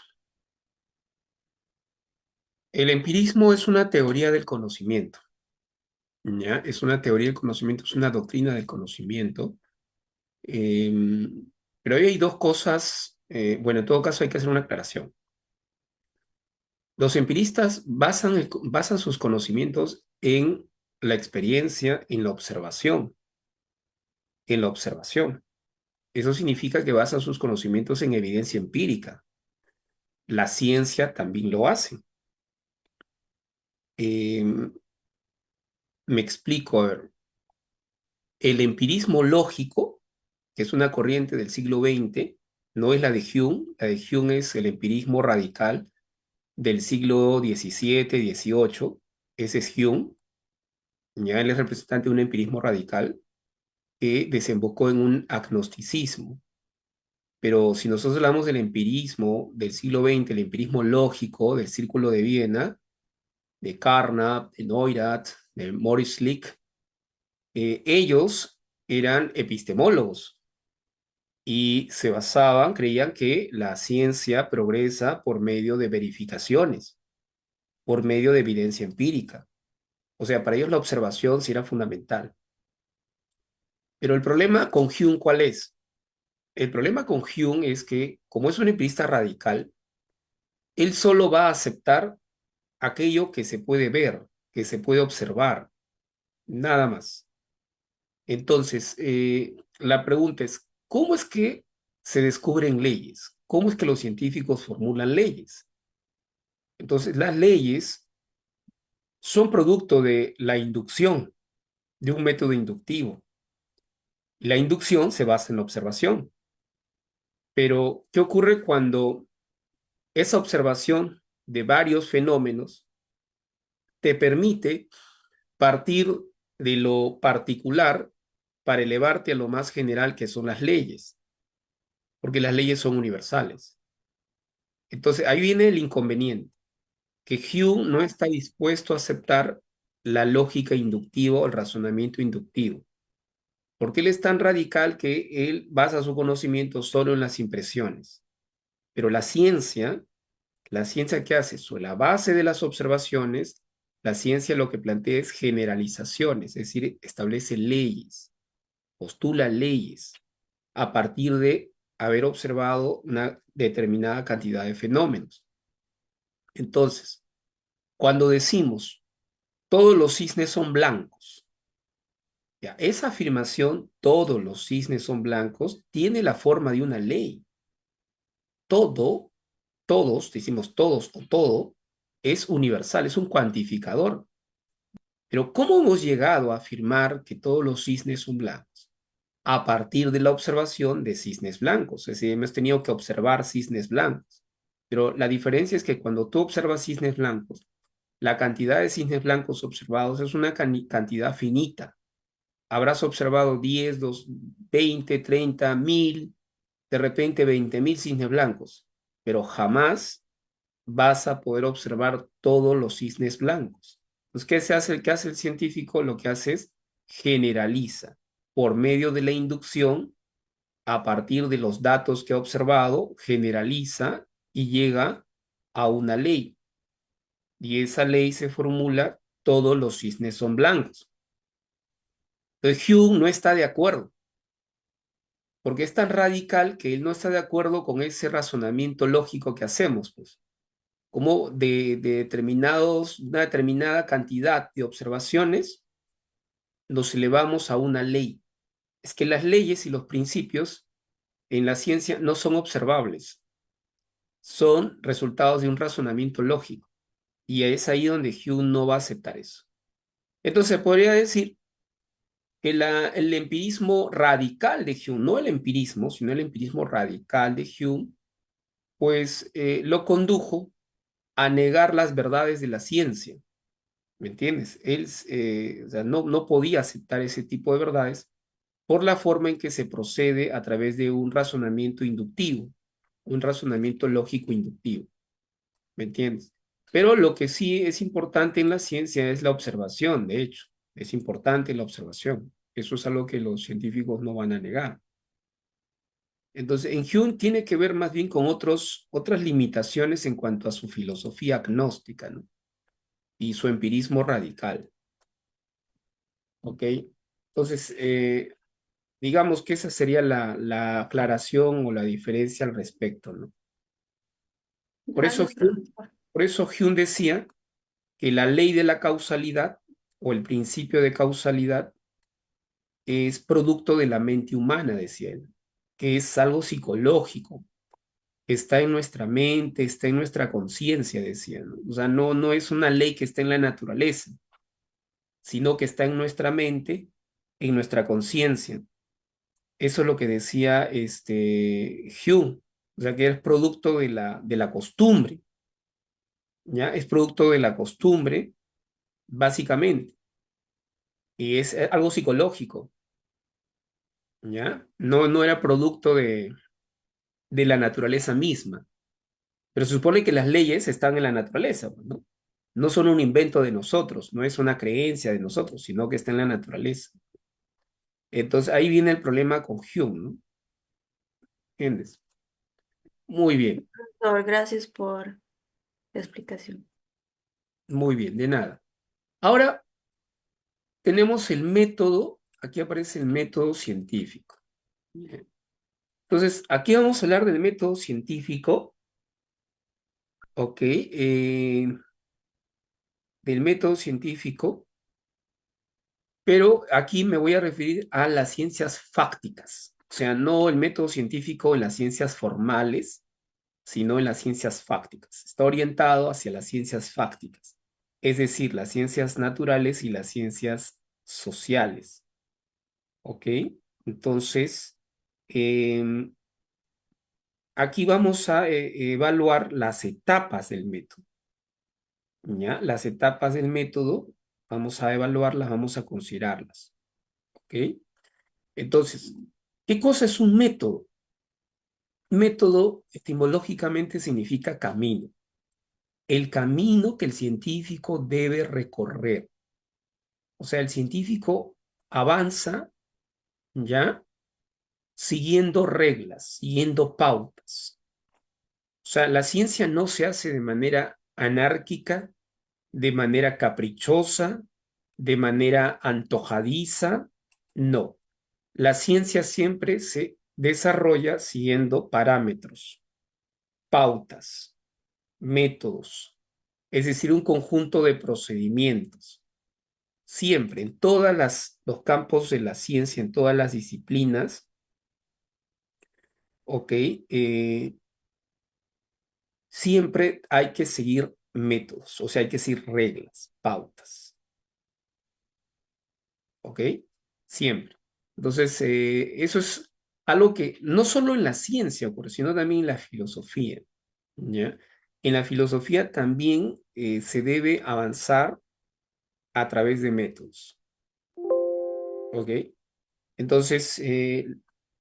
S1: el empirismo es una teoría del conocimiento, ¿ya? Es una teoría del conocimiento, es una doctrina del conocimiento. Pero ahí hay dos cosas, bueno, en todo caso hay que hacer una aclaración. Los empiristas basan sus conocimientos en la experiencia, en la observación, en la observación. Eso significa que basan sus conocimientos en evidencia empírica. La ciencia también lo hace. Eh, Me explico, a ver, el empirismo lógico, que es una corriente del siglo XX, no es la de Hume es el empirismo radical del siglo XVII, XVIII, ese es Hume, ya él es representante de un empirismo radical que desembocó en un agnosticismo. Pero si nosotros hablamos del empirismo del siglo XX, el empirismo lógico del Círculo de Viena, de Carnap, de Neurath, de Maurice Lick, ellos eran epistemólogos y se basaban, creían que la ciencia progresa por medio de verificaciones, por medio de evidencia empírica. O sea, para ellos la observación sí era fundamental. Pero el problema con Hume, ¿cuál es? El problema con Hume es que, como es un empirista radical, él solo va a aceptar aquello que se puede ver, que se puede observar, nada más. Entonces, la pregunta es, ¿cómo es que se descubren leyes? ¿Cómo es que los científicos formulan leyes? Entonces, las leyes son producto de la inducción, de un método inductivo. La inducción se basa en la observación. Pero, ¿qué ocurre cuando esa observación de varios fenómenos te permite partir de lo particular para elevarte a lo más general que son las leyes? Porque las leyes son universales. Entonces, ahí viene el inconveniente, que Hume no está dispuesto a aceptar la lógica inductiva o el razonamiento inductivo, porque él es tan radical que él basa su conocimiento solo en las impresiones. Pero la ciencia que hace sobre la base de las observaciones, la ciencia lo que plantea es generalizaciones, es decir, establece leyes, postula leyes a partir de haber observado una determinada cantidad de fenómenos. Entonces, cuando decimos todos los cisnes son blancos, ya, esa afirmación, todos los cisnes son blancos, tiene la forma de una ley. Todo, todos, decimos todos o todo, es universal, es un cuantificador. Pero ¿cómo hemos llegado a afirmar que todos los cisnes son blancos? A partir de la observación de cisnes blancos, es decir, hemos tenido que observar cisnes blancos. Pero la diferencia es que cuando tú observas cisnes blancos, la cantidad de cisnes blancos observados es una cantidad finita. Habrás observado 10, 2, 20, 30, 1000, de repente 20.000 cisnes blancos, pero jamás vas a poder observar todos los cisnes blancos. Entonces, ¿qué se hace? ¿Qué hace el científico? Lo que hace es generaliza por medio de la inducción, a partir de los datos que ha observado, generaliza y llega a una ley. Y esa ley se formula, todos los cisnes son blancos. Entonces, Hume no está de acuerdo, porque es tan radical que él no está de acuerdo con ese razonamiento lógico que hacemos, pues. Como una determinada cantidad de observaciones los elevamos a una ley. Es que las leyes y los principios en la ciencia no son observables, son resultados de un razonamiento lógico. Y es ahí donde Hume no va a aceptar eso. Entonces podría decir que el empirismo radical de Hume, no el empirismo, sino el empirismo radical de Hume, pues lo condujo a negar las verdades de la ciencia. ¿Me entiendes? Él o sea, no podía aceptar ese tipo de verdades por la forma en que se procede a través de un razonamiento inductivo, un razonamiento lógico inductivo. ¿Me entiendes? Pero lo que sí es importante en la ciencia es la observación, de hecho, es importante la observación. Eso es algo que los científicos no van a negar. Entonces, en Hume tiene que ver más bien con otras limitaciones en cuanto a su filosofía agnóstica, ¿no? Y su empirismo radical, ¿ok? Entonces, digamos que esa sería la aclaración o la diferencia al respecto, ¿no? Por eso,
S2: Gracias, profesor.
S1: por eso Hume decía que la ley de la causalidad o el principio de causalidad es producto de la mente humana, decía él, que es algo psicológico, está en nuestra mente, está en nuestra conciencia, decía, ¿no? O sea, no es una ley que está en la naturaleza, sino que está en nuestra mente, en nuestra conciencia. Eso es lo que decía Hume, o sea, que es producto de la costumbre, ¿ya? Es producto de la costumbre, básicamente, y es algo psicológico, ¿ya? No era producto de la naturaleza misma, pero se supone que las leyes están en la naturaleza, ¿no? No son un invento de nosotros, no es una creencia de nosotros, sino que está en la naturaleza. Entonces ahí viene el problema con Hume, ¿no? ¿Entiendes? Muy bien,
S2: Profesor, gracias por la explicación.
S1: muy bien, de nada. Ahora tenemos el método, aquí aparece el método científico. Bien. Entonces, aquí vamos a hablar del método científico, ¿ok? Del método científico, pero aquí me voy a referir a las ciencias fácticas, o sea, no el método científico en las ciencias formales, sino en las ciencias fácticas. Está orientado hacia las ciencias fácticas, es decir, las ciencias naturales y las ciencias sociales, ¿ok? Entonces, eh, aquí vamos a evaluar las etapas del método, ¿ya? Las etapas del método, vamos a evaluarlas, vamos a considerarlas, ¿ok? Entonces, ¿qué cosa es un método? Método etimológicamente significa camino, el camino que el científico debe recorrer. O sea, el científico avanza, ¿ya? Siguiendo reglas, siguiendo pautas. O sea, la ciencia no se hace de manera anárquica, de manera caprichosa, de manera antojadiza. No, la ciencia siempre se desarrolla siguiendo parámetros, pautas, métodos, es decir, un conjunto de procedimientos. Siempre, en todos los campos de la ciencia, en todas las disciplinas, ¿ok? Siempre hay que seguir métodos, o sea, hay que seguir reglas, pautas, ¿ok? Siempre. Entonces, eso es algo que no solo en la ciencia ocurre, sino también en la filosofía, ¿ya? En la filosofía también se debe avanzar a través de métodos, ¿ok? Entonces,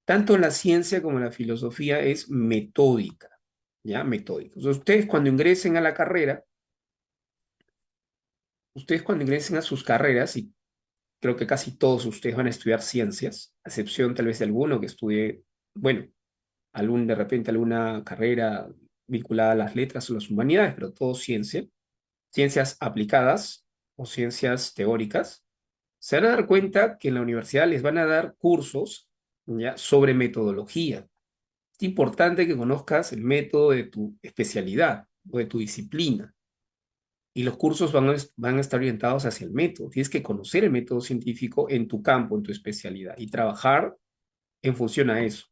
S1: tanto la ciencia como la filosofía es metódica, ¿ya? Metódica. Entonces, ustedes cuando ingresen a sus carreras, y creo que casi todos ustedes van a estudiar ciencias, a excepción tal vez de alguno que estudie, bueno, de repente alguna carrera vinculada a las letras o las humanidades, pero todo ciencia, ciencias aplicadas o ciencias teóricas, se van a dar cuenta que en la universidad les van a dar cursos, ¿ya? Sobre metodología. Es importante que conozcas el método de tu especialidad o de tu disciplina. Y los cursos van a estar orientados hacia el método. Tienes que conocer el método científico en tu campo, en tu especialidad, y trabajar en función a eso.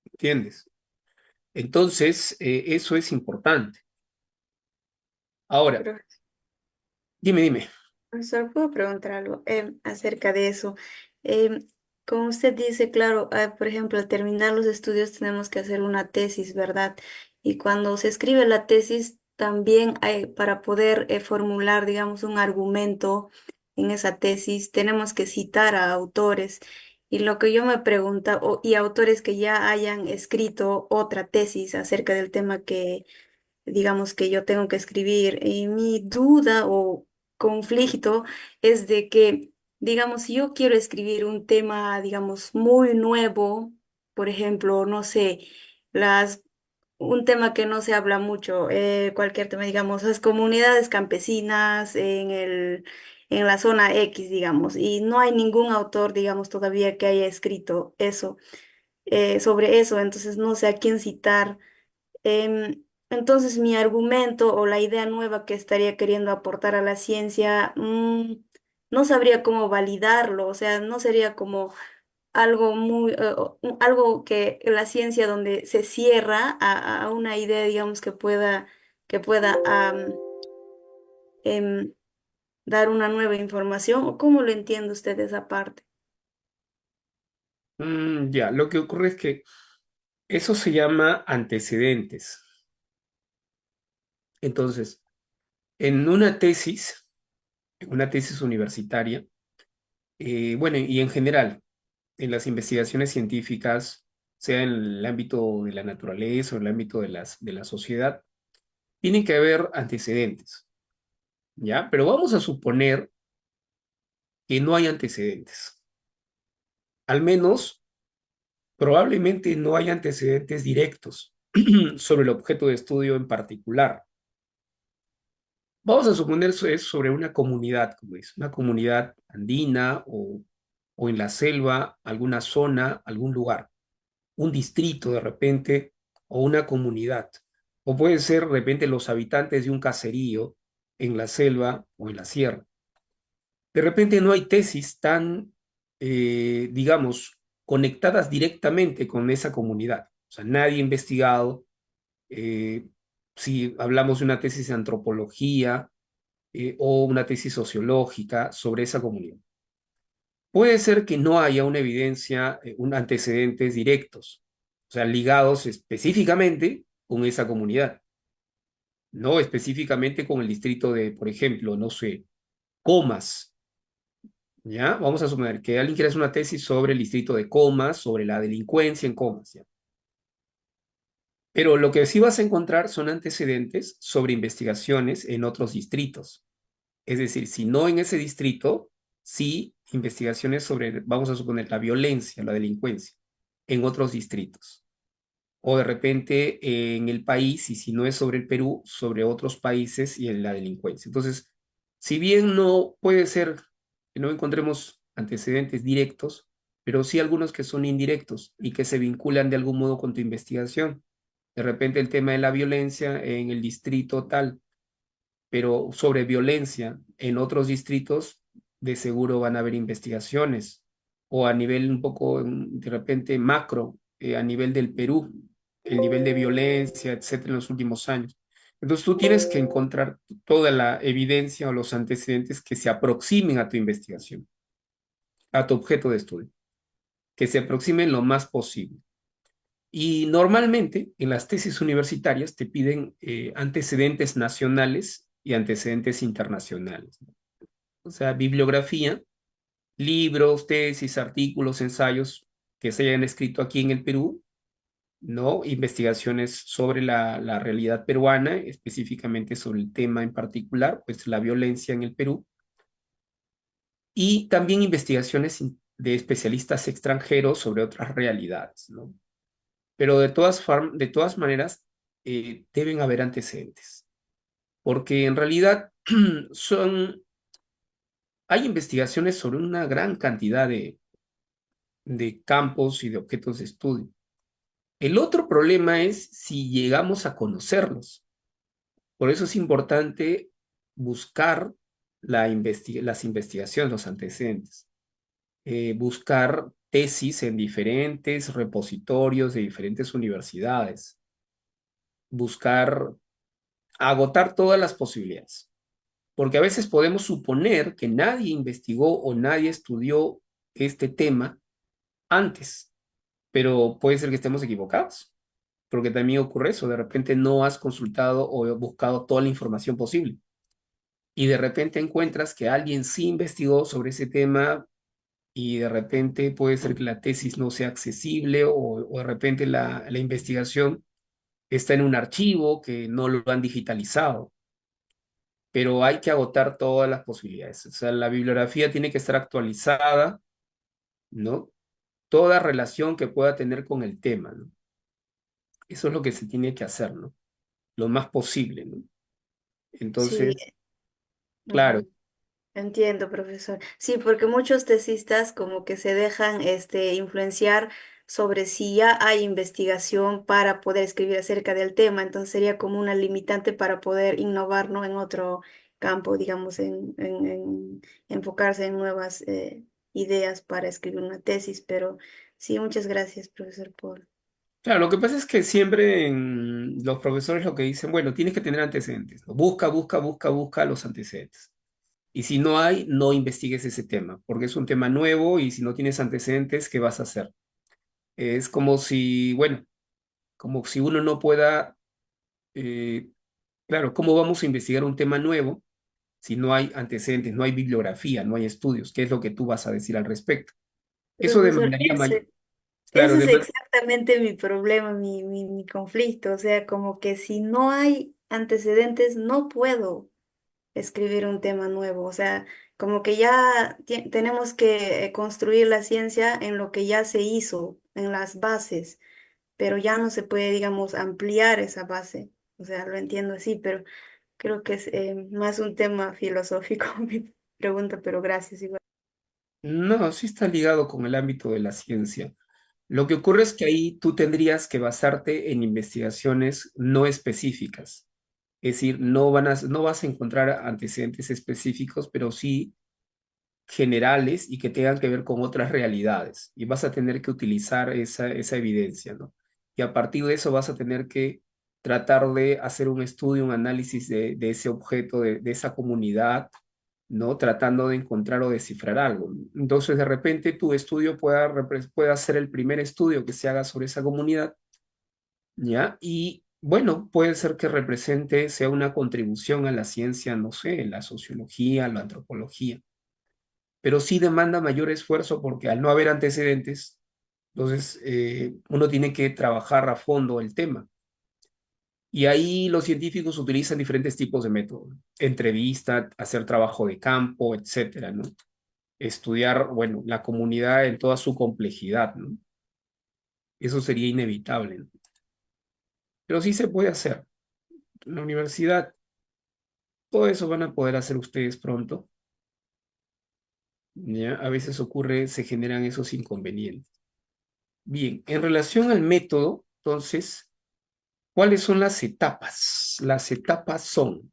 S1: ¿Entiendes? Entonces, eso es importante. Ahora, dime.
S2: Profesor, ¿puedo preguntar algo acerca de eso? Em, Como usted dice, claro, por ejemplo, al terminar los estudios tenemos que hacer una tesis, ¿verdad? Y cuando se escribe la tesis, también hay, para poder formular, digamos, un argumento en esa tesis, tenemos que citar a autores. Y lo que yo me pregunta, y autores que ya hayan escrito otra tesis acerca del tema que digamos que yo tengo que escribir. Y mi duda o conflicto es de que, digamos, si yo quiero escribir un tema, digamos, muy nuevo, por ejemplo, no sé, las, un tema que no se habla mucho, cualquier tema, digamos, las comunidades campesinas en la zona X, digamos, y no hay ningún autor, digamos, todavía que haya escrito eso, sobre eso, entonces no sé a quién citar. Entonces, mi argumento o la idea nueva que estaría queriendo aportar a la ciencia, no sabría cómo validarlo, o sea, no sería como algo muy, algo que la ciencia donde se cierra a una idea, digamos, que pueda em, dar una nueva información, o cómo lo entiende usted esa parte.
S1: Ya, lo que ocurre es que eso se llama antecedentes. Entonces, en una tesis universitaria, bueno, y en general, en las investigaciones científicas, sea en el ámbito de la naturaleza o en el ámbito de de la sociedad, tienen que haber antecedentes, ¿ya? Pero vamos a suponer que no hay antecedentes. Al menos, probablemente no hay antecedentes directos sobre el objeto de estudio en particular. Vamos a suponer eso es sobre una comunidad, como dice, una comunidad andina o en la selva, alguna zona, algún lugar, un distrito de repente o una comunidad. O puede ser de repente los habitantes de un caserío en la selva o en la sierra. De repente no hay tesis tan, digamos, conectadas directamente con esa comunidad. O sea, nadie ha investigado, eh, si hablamos de una tesis de antropología o una tesis sociológica sobre esa comunidad. Puede ser que no haya una evidencia, un antecedentes directos, o sea, ligados específicamente con esa comunidad, no específicamente con el distrito de, por ejemplo, no sé, Comas, ¿ya? Vamos a suponer que alguien quiere hacer una tesis sobre el distrito de Comas, sobre la delincuencia en Comas, ¿ya? Pero lo que sí vas a encontrar son antecedentes sobre investigaciones en otros distritos. Es decir, si no en ese distrito, sí investigaciones sobre, vamos a suponer, la violencia, la delincuencia en otros distritos. O de repente en el país, y si no es sobre el Perú, sobre otros países y en la delincuencia. Entonces, si bien no puede ser que no encontremos antecedentes directos, pero sí algunos que son indirectos y que se vinculan de algún modo con tu investigación. De repente el tema de la violencia en el distrito tal, pero sobre violencia en otros distritos, de seguro van a haber investigaciones, o a nivel un poco, de repente, macro, a nivel del Perú, el nivel de violencia, etcétera, en los últimos años. Entonces tú tienes que encontrar toda la evidencia o los antecedentes que se aproximen a tu investigación, a tu objeto de estudio, que se aproximen lo más posible. Y normalmente en las tesis universitarias te piden antecedentes nacionales y antecedentes internacionales. O sea, bibliografía, libros, tesis, artículos, ensayos que se hayan escrito aquí en el Perú, ¿no? Investigaciones sobre la realidad peruana, específicamente sobre el tema en particular, pues la violencia en el Perú, y también investigaciones de especialistas extranjeros sobre otras realidades, ¿no? Pero de todas maneras, deben haber antecedentes, porque en realidad son, hay investigaciones sobre una gran cantidad de campos y de objetos de estudio. El otro problema es si llegamos a conocerlos. Por eso es importante buscar las investigaciones, los antecedentes, buscar tesis en diferentes repositorios de diferentes universidades, buscar agotar todas las posibilidades, porque a veces podemos suponer que nadie investigó o nadie estudió este tema antes, pero puede ser que estemos equivocados, porque también ocurre eso, de repente no has consultado o buscado toda la información posible y de repente encuentras que alguien sí investigó sobre ese tema y de repente puede ser que la tesis no sea accesible o de repente la investigación está en un archivo que no lo han digitalizado, pero hay que agotar todas las posibilidades. O sea, la bibliografía tiene que estar actualizada, ¿no? Toda relación que pueda tener con el tema, ¿no? Eso es lo que se tiene que hacer, ¿no? Lo más posible, ¿no?
S2: Sí.
S1: Entonces, claro,
S2: Ujú. Entiendo, profesor. Sí, porque muchos tesistas como que se dejan influenciar sobre si ya hay investigación para poder escribir acerca del tema, entonces sería como una limitante para poder innovar, ¿no? En otro campo, digamos, en enfocarse en nuevas ideas para escribir una tesis, pero sí, muchas gracias, profesor, por...
S1: claro, lo que pasa es que siempre los profesores lo que dicen, bueno, tienes que tener antecedentes, ¿no? Busca, busca, busca, busca los antecedentes. Y si no hay, no investigues ese tema, porque es un tema nuevo y si no tienes antecedentes, ¿qué vas a hacer? Es como si, bueno, como si uno no pueda, eh, claro, ¿cómo vamos a investigar un tema nuevo si no hay antecedentes, no hay bibliografía, no hay estudios? ¿Qué es lo que tú vas a decir al respecto? Eso
S2: Profesor,
S1: demandaría mayor, claro,
S2: ese es exactamente mi problema, mi conflicto, o sea, como que si no hay antecedentes, no puedo escribir un tema nuevo. O sea, como que ya tenemos que construir la ciencia en lo que ya se hizo, en las bases, pero ya no se puede, digamos, ampliar esa base. O sea, lo entiendo así, pero creo que es más un tema filosófico mi pregunta, pero gracias igual.
S1: no, sí está ligado con el ámbito de la ciencia. Lo que ocurre es que ahí tú tendrías que basarte en investigaciones no específicas. Es decir, no vas a encontrar antecedentes específicos, pero sí generales y que tengan que ver con otras realidades. Y vas a tener que utilizar esa evidencia, ¿no? Y a partir de eso vas a tener que tratar de hacer un estudio, un análisis de ese objeto, de esa comunidad, ¿no? Tratando de encontrar o descifrar algo. Entonces, de repente, tu estudio pueda ser el primer estudio que se haga sobre esa comunidad, ¿ya? Y bueno, puede ser que represente, sea una contribución a la ciencia, no sé, la sociología, la antropología, pero sí demanda mayor esfuerzo porque al no haber antecedentes, entonces uno tiene que trabajar a fondo el tema. Y ahí los científicos utilizan diferentes tipos de métodos, entrevista, hacer trabajo de campo, etcétera, ¿no? Estudiar, bueno, la comunidad en toda su complejidad, ¿no? Eso sería inevitable, ¿no? Pero sí se puede hacer. En la universidad, todo eso van a poder hacer ustedes pronto, ¿ya? A veces ocurre, se generan esos inconvenientes. Bien, en relación al método, entonces, ¿cuáles son las etapas? Las etapas son,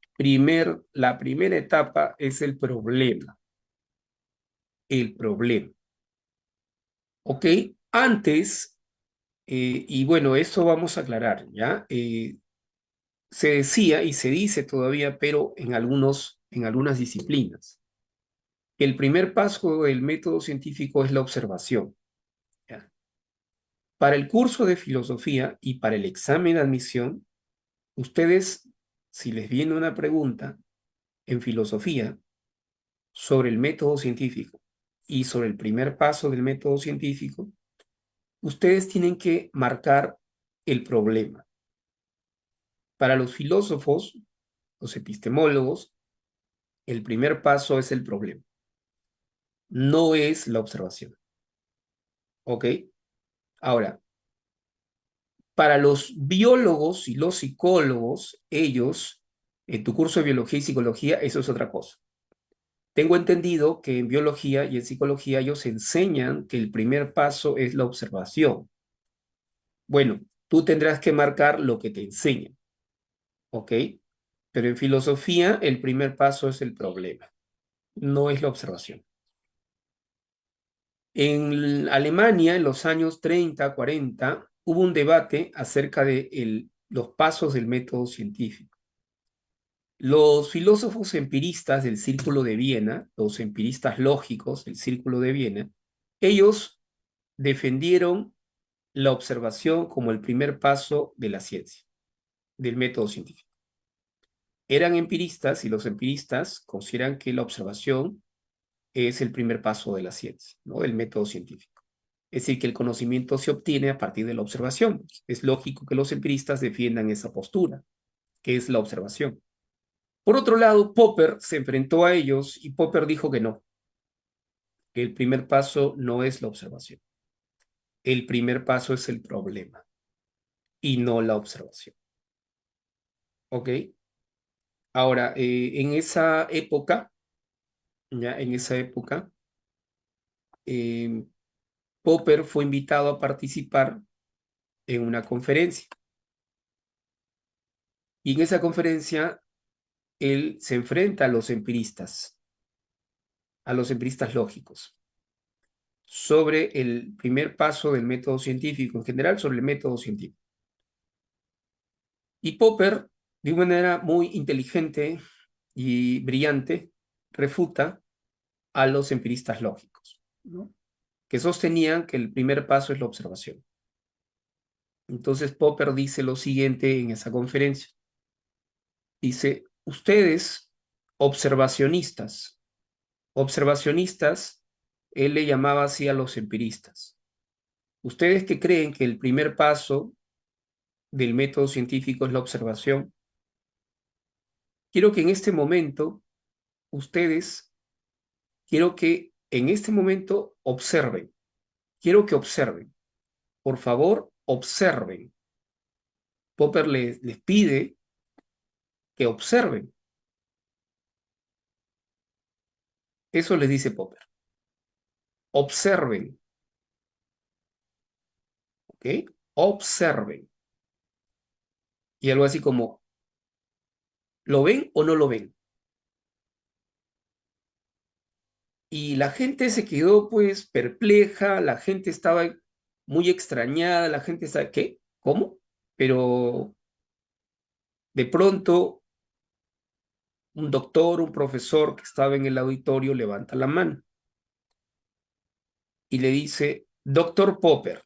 S1: la primera etapa es el problema, ¿ok? Antes, y bueno, esto vamos a aclarar, ¿ya? Se decía y se dice todavía, pero en algunas disciplinas, que el primer paso del método científico es la observación, ¿ya? Para el curso de filosofía y para el examen de admisión, ustedes, si les viene una pregunta en filosofía, sobre el método científico y sobre el primer paso del método científico, ustedes tienen que marcar el problema. Para los filósofos, los epistemólogos, el primer paso es el problema, no es la observación. ¿Ok? Ahora, para los biólogos y los psicólogos, ellos, en tu curso de biología y psicología, eso es otra cosa. Tengo entendido que en biología y en psicología ellos enseñan que el primer paso es la observación. Bueno, tú tendrás que marcar lo que te enseñan, ¿ok? Pero en filosofía el primer paso es el problema, no es la observación. En Alemania, en los años 30, 40, hubo un debate acerca de los pasos del método científico. Los filósofos empiristas del Círculo de Viena, los empiristas lógicos del Círculo de Viena, ellos defendieron la observación como el primer paso de la ciencia, del método científico. Eran empiristas y los empiristas consideran que la observación es el primer paso de la ciencia, ¿no? Del método científico. Es decir, que el conocimiento se obtiene a partir de la observación. Es lógico que los empiristas defiendan esa postura, que es la observación. Por otro lado, Popper se enfrentó a ellos y Popper dijo que el primer paso no es la observación. El primer paso es el problema y no la observación. ¿Ok? Ahora, en esa época, ya en esa época, eh, Popper fue invitado a participar en una conferencia. Y en esa conferencia, él se enfrenta a los empiristas lógicos, sobre el primer paso del método científico, en general sobre el método científico. Y Popper, de una manera muy inteligente y brillante, refuta a los empiristas lógicos, ¿no? Que sostenían que el primer paso es la observación. Entonces Popper dice lo siguiente en esa conferencia. Dice, ustedes, observacionistas, observacionistas, él le llamaba así a los empiristas. Ustedes que creen que el primer paso del método científico es la observación, quiero que en este momento ustedes, quiero que en este momento observen, quiero que observen, por favor, observen. Popper les pide que observen. Eso les dice Popper. Observen, ¿ok? Observen. Y algo así como, ¿lo ven o no lo ven? Y la gente se quedó pues perpleja, la gente estaba muy extrañada, la gente sabe, ¿qué? ¿Cómo? Pero de pronto un doctor, un profesor que estaba en el auditorio levanta la mano y le dice, doctor Popper,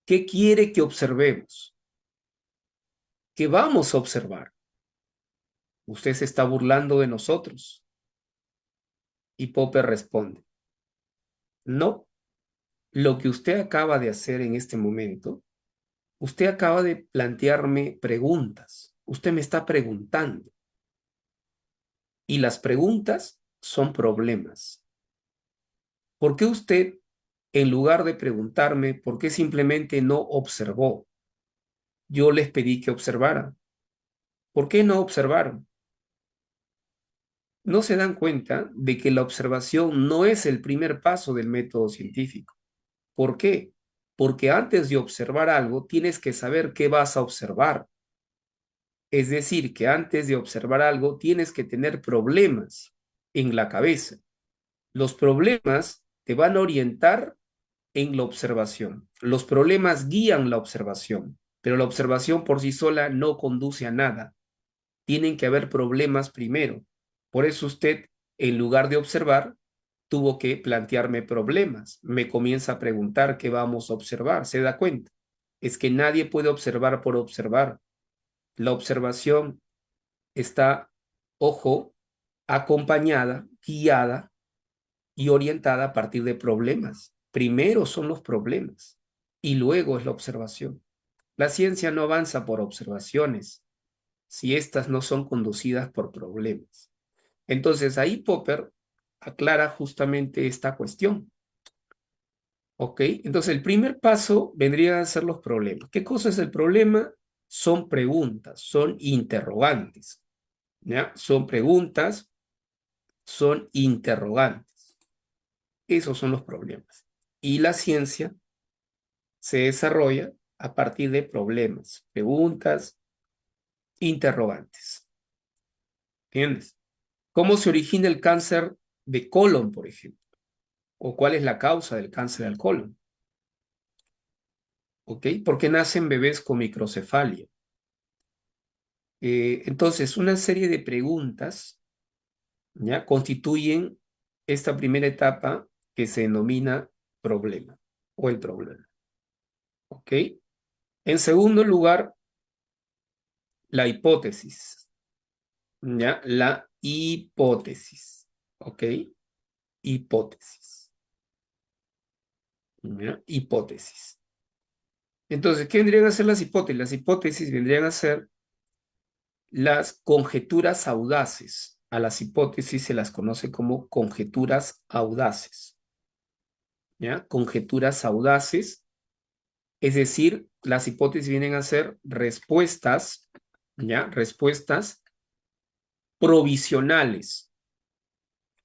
S1: ¿qué quiere que observemos? ¿Qué vamos a observar? Usted se está burlando de nosotros. Y Popper responde, no, lo que usted acaba de hacer en este momento, usted acaba de plantearme preguntas. Usted me está preguntando. Y las preguntas son problemas. ¿Por qué usted, en lugar de preguntarme, por qué simplemente no observó? Yo les pedí que observaran. ¿Por qué no observaron? No se dan cuenta de que la observación no es el primer paso del método científico. ¿Por qué? Porque antes de observar algo, tienes que saber qué vas a observar. Es decir, que antes de observar algo, tienes que tener problemas en la cabeza. Los problemas te van a orientar en la observación. Los problemas guían la observación, pero la observación por sí sola no conduce a nada. Tienen que haber problemas primero. Por eso usted, en lugar de observar, tuvo que plantearme problemas. Me comienza a preguntar qué vamos a observar. ¿Se da cuenta? Es que nadie puede observar por observar. La observación está, ojo, acompañada, guiada y orientada a partir de problemas. Primero son los problemas y luego es la observación. La ciencia no avanza por observaciones si éstas no son conducidas por problemas. Entonces ahí Popper aclara justamente esta cuestión. ¿Ok? Entonces el primer paso vendría a ser los problemas. ¿Qué cosa es el problema? Son preguntas, son interrogantes. ¿Ya? Son preguntas, son interrogantes. Esos son los problemas. Y la ciencia se desarrolla a partir de problemas, preguntas, interrogantes. ¿Entiendes? ¿Cómo se origina el cáncer de colon, por ejemplo? ¿O cuál es la causa del cáncer del colon? ¿Ok? ¿Por qué nacen bebés con microcefalia? Entonces, una serie de preguntas, ¿ya? Constituyen esta primera etapa que se denomina problema o el problema. ¿Ok? En segundo lugar, la hipótesis, ¿ya? La hipótesis, ¿ok? Hipótesis, ¿ya? Hipótesis. Entonces, ¿qué vendrían a ser las hipótesis? Las hipótesis vendrían a ser las conjeturas audaces. A las hipótesis se las conoce como conjeturas audaces, ¿ya? Conjeturas audaces, es decir, las hipótesis vienen a ser respuestas, ¿ya? Provisionales,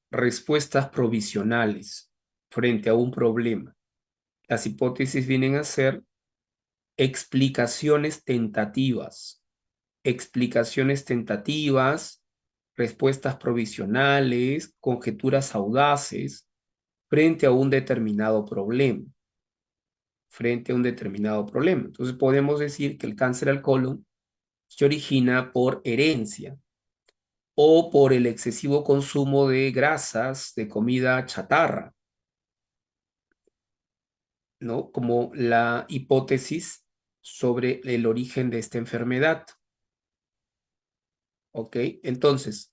S1: respuestas provisionales frente a un problema. Las hipótesis vienen a ser explicaciones tentativas, explicaciones tentativas, respuestas provisionales, conjeturas audaces frente a un determinado problema, frente a un determinado problema. Entonces podemos decir que el cáncer al colon se origina por herencia o por el excesivo consumo de grasas, de comida chatarra, ¿no? Como la hipótesis sobre el origen de esta enfermedad, ¿ok? Entonces,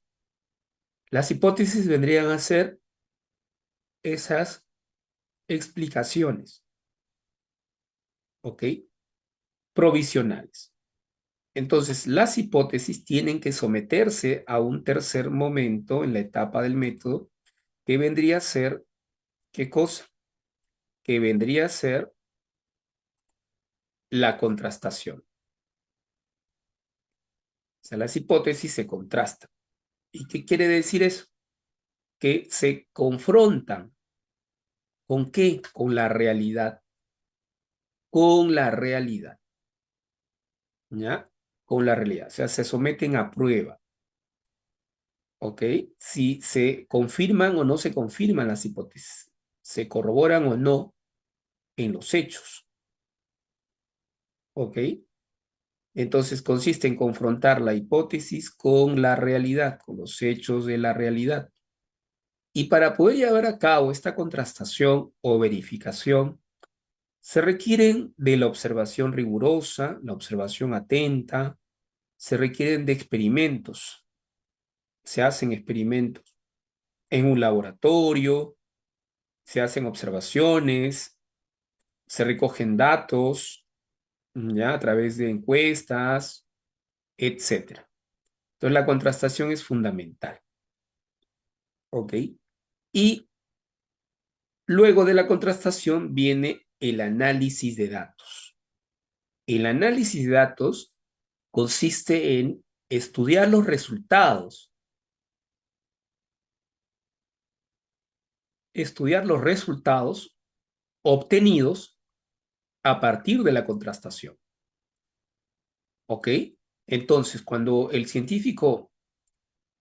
S1: las hipótesis vendrían a ser esas explicaciones, ¿ok? Provisionales. Entonces, las hipótesis tienen que someterse a un tercer momento en la etapa del método, que vendría a ser, ¿qué cosa? Que vendría a ser la contrastación. O sea, las hipótesis se contrastan. ¿Y qué quiere decir eso? Que se confrontan. ¿Con qué? Con la realidad. Con la realidad. ¿Ya? Con la realidad. O sea, se someten a prueba. ¿Ok? Si se confirman o no se confirman las hipótesis. Se corroboran o no en los hechos. ¿Ok? Entonces consiste en confrontar la hipótesis con la realidad, con los hechos de la realidad. Y para poder llevar a cabo esta contrastación o verificación, se requieren de la observación rigurosa, la observación atenta, se requieren de experimentos. Se hacen experimentos en un laboratorio, se hacen observaciones, se recogen datos, ya a través de encuestas, etcétera. Entonces la contrastación es fundamental, ¿ok? Y luego de la contrastación viene el análisis de datos. El análisis de datos consiste en estudiar los resultados obtenidos a partir de la contrastación, ¿ok? Entonces, cuando el científico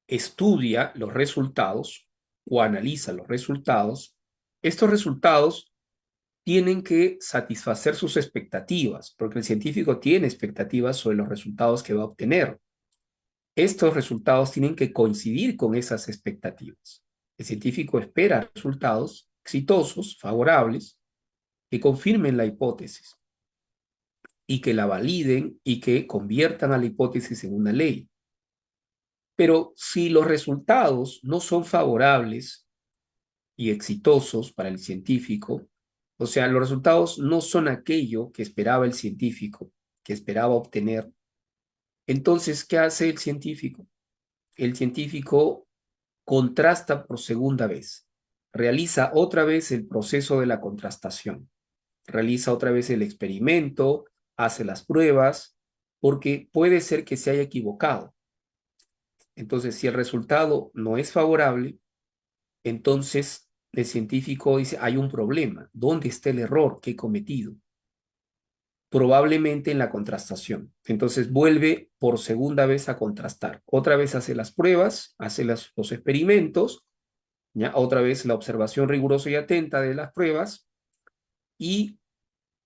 S1: estudia los resultados o analiza los resultados, estos resultados tienen que satisfacer sus expectativas, porque el científico tiene expectativas sobre los resultados que va a obtener. Estos resultados tienen que coincidir con esas expectativas. El científico espera resultados exitosos, favorables, que confirmen la hipótesis y que la validen y que conviertan a la hipótesis en una ley. Pero si los resultados no son favorables y exitosos para el científico, o sea, los resultados no son aquello que esperaba el científico, que esperaba obtener, entonces, ¿qué hace el científico? El científico contrasta por segunda vez, realiza otra vez el proceso de la contrastación, realiza otra vez el experimento, hace las pruebas, porque puede ser que se haya equivocado. Entonces, si el resultado no es favorable, entonces el científico dice, hay un problema. ¿Dónde está el error que he cometido? Probablemente en la contrastación. Entonces vuelve por segunda vez a contrastar. Otra vez hace las pruebas, hace los experimentos, ¿ya? Otra vez la observación rigurosa y atenta de las pruebas y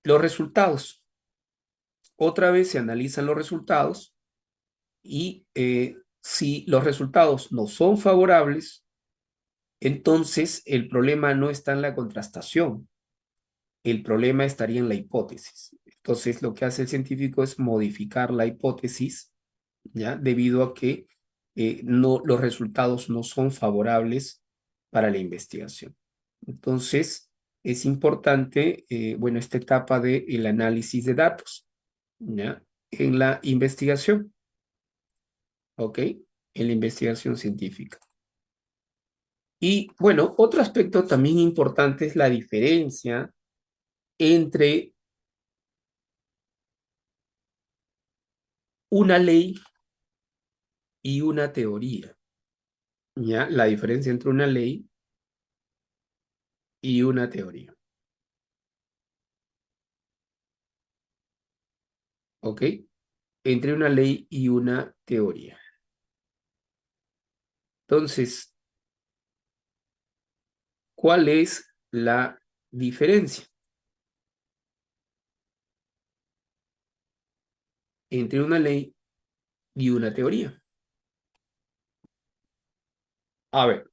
S1: los resultados. Otra vez se analizan los resultados Y si los resultados no son favorables, entonces el problema no está en la contrastación, el problema estaría en la hipótesis. Entonces lo que hace el científico es modificar la hipótesis, ¿ya? Debido a que no, los resultados no son favorables para la investigación. Entonces es importante, bueno, esta etapa del análisis de datos, ¿ya? En la investigación, ¿ok? En la investigación científica. Y bueno, otro aspecto también importante es la diferencia entre una ley y una teoría. ¿Ya? La diferencia entre una ley y una teoría. ¿Ok? Entre una ley y una teoría. Entonces, ¿cuál es la diferencia entre una ley y una teoría? A ver,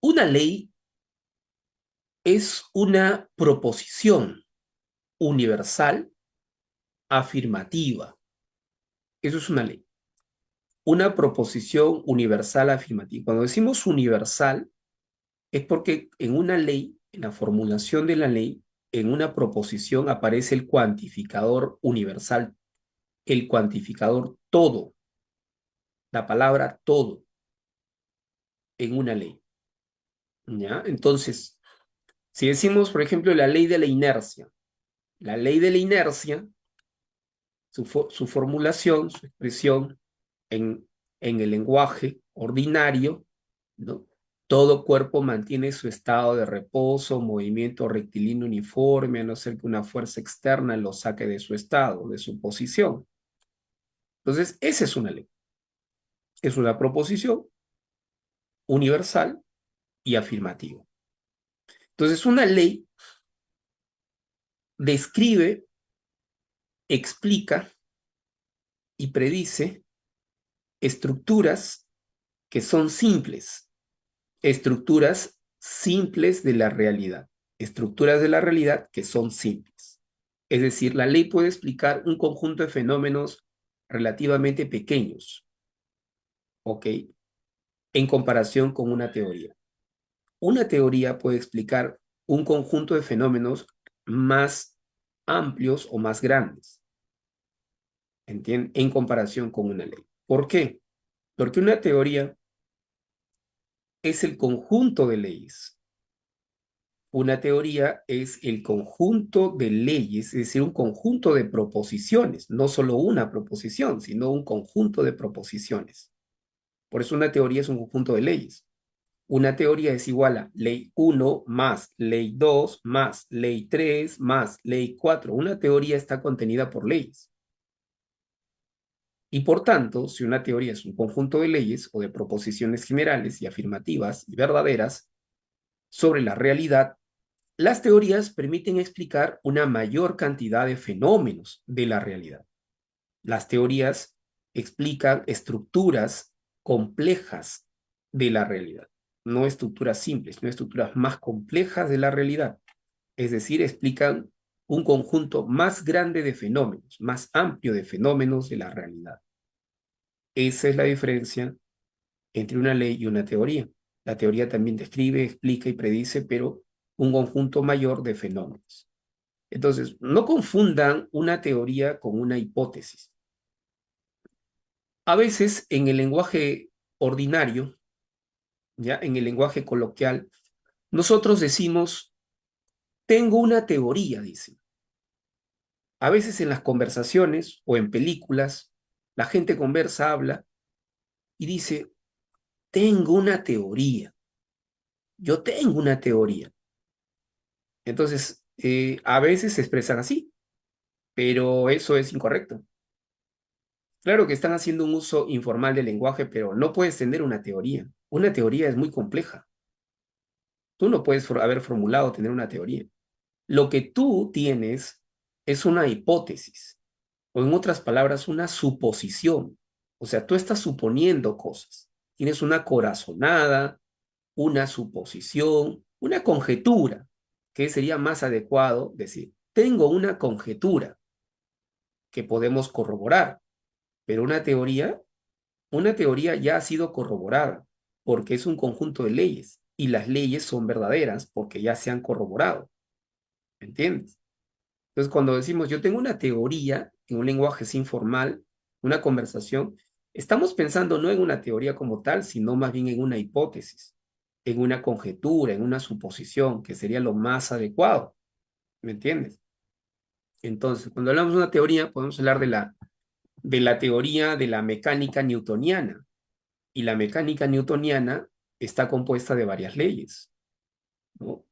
S1: una ley es una proposición universal afirmativa. Eso es una ley. Una proposición universal afirmativa. Cuando decimos universal, es porque en una ley, en la formulación de la ley, en una proposición aparece el cuantificador universal, el cuantificador todo, la palabra todo en una ley. ¿Ya? Entonces, si decimos, por ejemplo, la ley de la inercia, su formulación, su expresión en, en el lenguaje ordinario, ¿no? Todo cuerpo mantiene su estado de reposo, movimiento rectilíneo uniforme, a no ser que una fuerza externa lo saque de su estado, de su posición. Entonces, esa es una ley. Es una proposición universal y afirmativa. Entonces, una ley describe, explica y predice estructuras que son simples, estructuras simples de la realidad, estructuras de la realidad que son simples. Es decir, la ley puede explicar un conjunto de fenómenos relativamente pequeños, ¿ok? En comparación con una teoría. Una teoría puede explicar un conjunto de fenómenos más amplios o más grandes, ¿entienden? En comparación con una ley. ¿Por qué? Porque una teoría es el conjunto de leyes. Una teoría es el conjunto de leyes, es decir, un conjunto de proposiciones, no solo una proposición, sino un conjunto de proposiciones. Por eso una teoría es un conjunto de leyes. Una teoría es igual a ley 1 más ley 2 más ley 3 más ley 4. Una teoría está contenida por leyes. Y por tanto, si una teoría es un conjunto de leyes o de proposiciones generales y afirmativas y verdaderas sobre la realidad, las teorías permiten explicar una mayor cantidad de fenómenos de la realidad. Las teorías explican estructuras complejas de la realidad, no estructuras simples, no estructuras más complejas de la realidad. Es decir, explican un conjunto más grande de fenómenos, más amplio de fenómenos de la realidad. Esa es la diferencia entre una ley y una teoría. La teoría también describe, explica y predice, pero un conjunto mayor de fenómenos. Entonces, no confundan una teoría con una hipótesis. A veces en el lenguaje ordinario, ya en el lenguaje coloquial, nosotros decimos, tengo una teoría, dicen. A veces en las conversaciones o en películas, la gente conversa, habla y dice, tengo una teoría. Yo tengo una teoría. Entonces, a veces se expresan así, pero eso es incorrecto. Claro que están haciendo un uso informal del lenguaje, pero no puedes tener una teoría. Una teoría es muy compleja. Tú no puedes haber formulado tener una teoría. Lo que tú tienes es una hipótesis. o en otras palabras, una suposición. O sea, tú estás suponiendo cosas. Tienes una corazonada, una suposición, una conjetura, que sería más adecuado decir, tengo una conjetura que podemos corroborar, pero una teoría ya ha sido corroborada porque es un conjunto de leyes y las leyes son verdaderas porque ya se han corroborado, ¿me entiendes? Entonces, cuando decimos yo tengo una teoría en un lenguaje así informal, una conversación, estamos pensando no en una teoría como tal, sino más bien en una hipótesis, en una conjetura, en una suposición, que sería lo más adecuado, ¿me entiendes? Entonces, cuando hablamos de una teoría, podemos hablar de la teoría de la mecánica newtoniana. Y la mecánica newtoniana está compuesta de varias leyes, ¿no?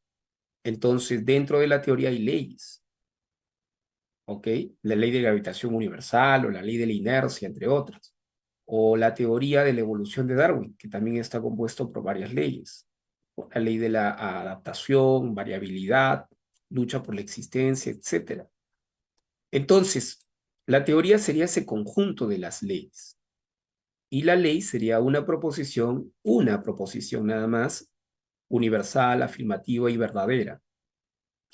S1: Entonces, dentro de la teoría hay leyes, ¿ok? La ley de gravitación universal o la ley de la inercia, entre otras. O la teoría de la evolución de Darwin, que también está compuesto por varias leyes. La ley de la adaptación, variabilidad, lucha por la existencia, etcétera. Entonces, la teoría sería ese conjunto de las leyes. Y la ley sería una proposición nada más, universal, afirmativa y verdadera,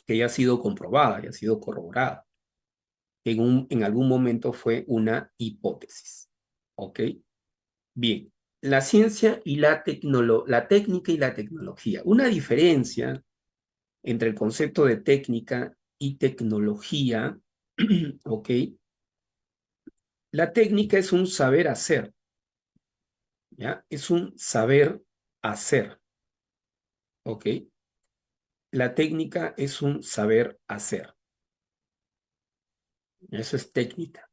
S1: que ya ha sido comprobada, ya ha sido corroborada. En algún momento fue una hipótesis. ¿Ok? Bien. La ciencia y la técnica y la tecnología. Una diferencia entre el concepto de técnica y tecnología, ¿ok? La técnica es un saber hacer, ¿ya? Es un saber hacer, ¿ok? La técnica es un saber hacer. Eso es técnica.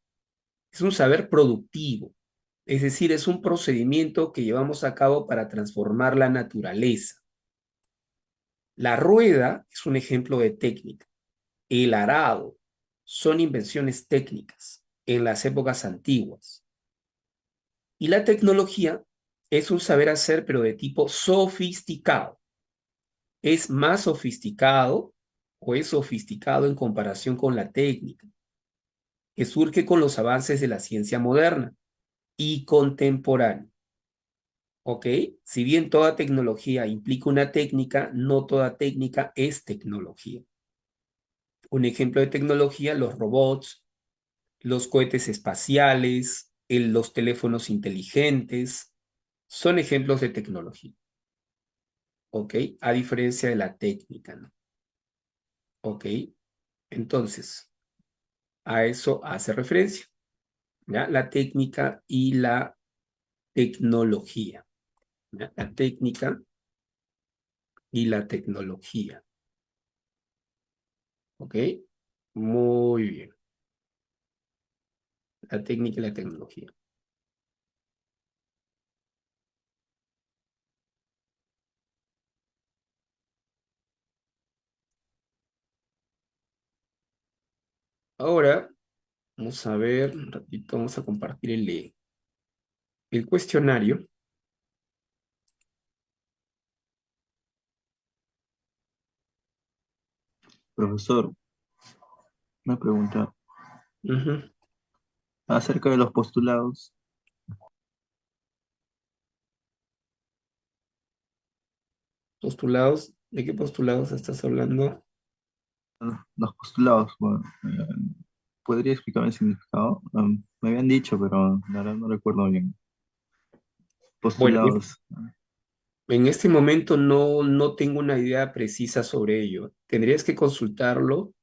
S1: Es un saber productivo. Es decir, es un procedimiento que llevamos a cabo para transformar la naturaleza. La rueda es un ejemplo de técnica. El arado son invenciones técnicas en las épocas antiguas. Y la tecnología es un saber hacer, pero de tipo sofisticado. Es más sofisticado o es sofisticado en comparación con la técnica, que surge con los avances de la ciencia moderna y contemporánea. ¿Ok? Si bien toda tecnología implica una técnica, no toda técnica es tecnología. Un ejemplo de tecnología, los robots, los cohetes espaciales, los teléfonos inteligentes, son ejemplos de tecnología. ¿Ok? A diferencia de la técnica, ¿no? ¿Ok? Entonces, a eso hace referencia, ¿ya? La técnica y la tecnología, ¿ya? La técnica y la tecnología. ¿Ok? Muy bien. La técnica y la tecnología. Ahora, vamos a ver, un ratito, vamos a compartir el cuestionario.
S3: Profesor, una pregunta
S1: Ujú.
S3: acerca de los postulados.
S1: Postulados, ¿de qué postulados estás hablando?
S3: Los postulados, bueno, ¿podría explicarme el significado? Me habían dicho, pero la verdad no recuerdo bien.
S1: Bueno,
S3: Postulados.
S1: en este momento no tengo una idea precisa sobre ello. Tendrías que consultarlo.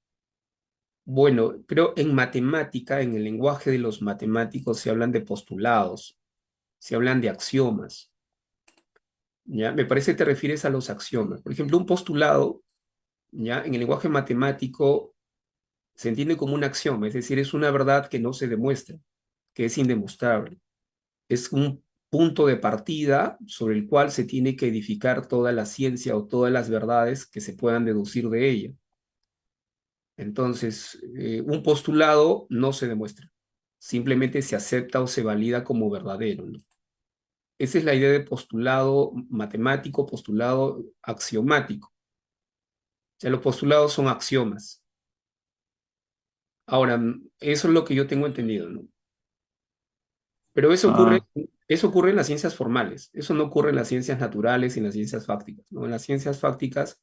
S1: Bueno, creo en matemática, en el lenguaje de los matemáticos se hablan de postulados, se hablan de axiomas, ¿ya? Me parece que te refieres a los axiomas. Por ejemplo, un postulado, ¿ya? En el lenguaje matemático se entiende como un axioma, es decir, es una verdad que no se demuestra, que es indemostrable. Es un punto de partida sobre el cual se tiene que edificar toda la ciencia o todas las verdades que se puedan deducir de ella. Entonces, un postulado no se demuestra, simplemente se acepta o se valida como verdadero, ¿no? Esa es la idea de postulado matemático, postulado axiomático. O sea, los postulados son axiomas. Ahora, eso es lo que yo tengo entendido, ¿no? Pero
S3: Ah,
S1: eso ocurre en las ciencias formales, eso no ocurre en las ciencias naturales y en las ciencias fácticas, ¿no? En las ciencias fácticas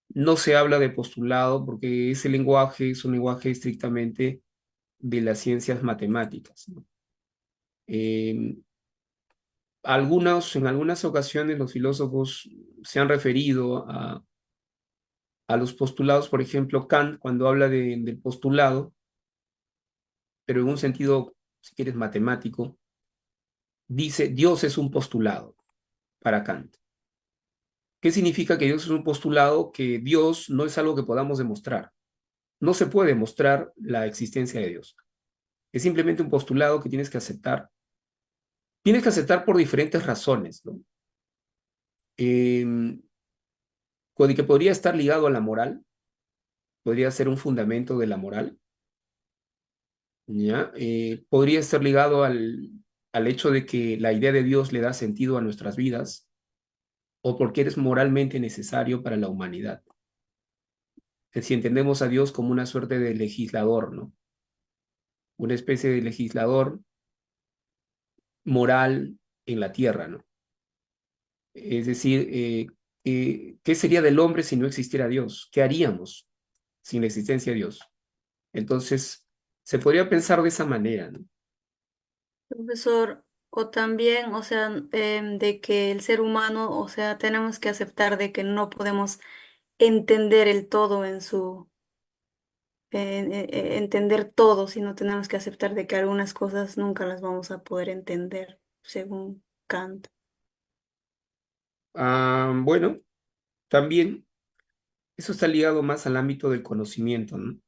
S1: no se habla de postulado porque ese lenguaje es un lenguaje estrictamente de las ciencias matemáticas, ¿no? Eh, en algunas ocasiones los filósofos se han referido a los postulados, por ejemplo, Kant cuando habla del postulado, pero en un sentido, si quieres, matemático, dice Dios es un postulado para Kant. ¿Qué significa que Dios es un postulado? Que Dios no es algo que podamos demostrar. No se puede demostrar la existencia de Dios. Es simplemente un postulado que tienes que aceptar. Tienes que aceptar por diferentes razones, ¿no? Eh, que podría estar ligado a la moral, podría ser un fundamento de la moral, ¿ya? Podría estar ligado al hecho de que la idea de Dios le da sentido a nuestras vidas o porque eres moralmente necesario para la humanidad. Si entendemos a Dios como una suerte de legislador, ¿no? Una especie de legislador moral en la tierra, ¿no? Es decir, ¿qué sería del hombre si no existiera Dios? ¿Qué haríamos sin la existencia de Dios? Entonces, se podría pensar de esa manera, ¿no?
S2: Profesor, o también, o sea, de que el ser humano, o sea, tenemos que aceptar de que no podemos entender el todo en su, entender todo, sino tenemos que aceptar de que algunas cosas nunca las vamos a poder entender, según Kant.
S1: Bueno, también eso está ligado más al ámbito del conocimiento, ¿no?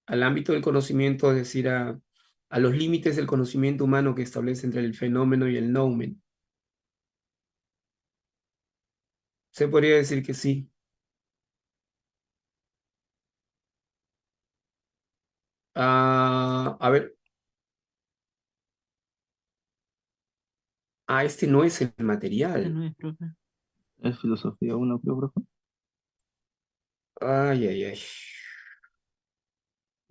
S1: Al ámbito del conocimiento, es decir, a los límites del conocimiento humano que establece entre el fenómeno y el noumen. Se podría decir que sí. A ver, este no es el
S4: Este
S1: material.
S4: no es, profe.
S3: es filosofía uno, creo, profe.
S1: Ay, ay, ay.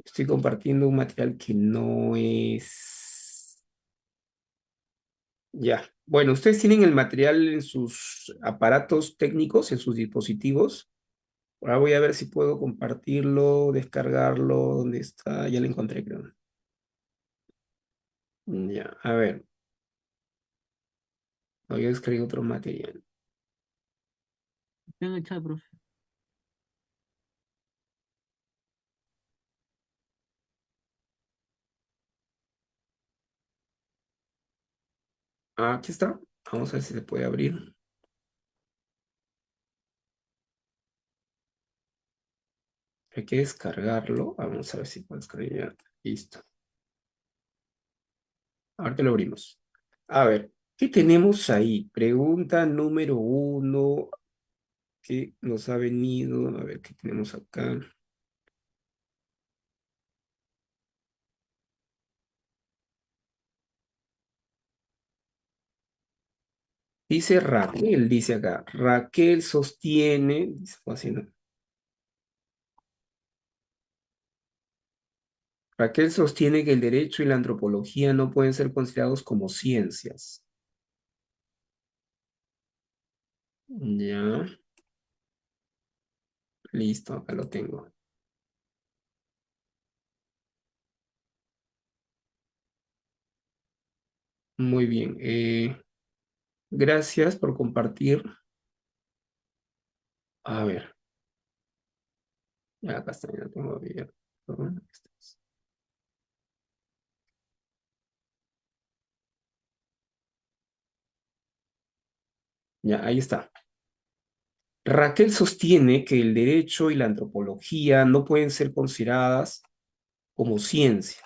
S1: Estoy compartiendo un material que no es. Ya. Bueno, ustedes tienen el material en sus aparatos técnicos, en sus dispositivos. Ahora voy a ver si puedo compartirlo, descargarlo. ¿Dónde está? Ya lo encontré, creo. Ya, a ver. Voy a descargar otro material.
S4: Tengo el chat, profe.
S1: Aquí está. Vamos a ver si se puede abrir. Hay que descargarlo. Vamos a ver si puedo descargar ya. Listo. Ahorita lo abrimos. A ver, ¿qué tenemos ahí? Pregunta número uno que nos ha venido. A ver, ¿qué tenemos acá? Dice Raquel, dice acá. Raquel sostiene. Así, ¿no? Raquel sostiene que el derecho y la antropología no pueden ser considerados como ciencias. Ya, listo, acá lo tengo. Muy bien. Gracias por compartir. A ver, ya acá está, ya lo tengo abierto. Ya, ahí está. Raquel sostiene que el derecho y la antropología no pueden ser consideradas como ciencia,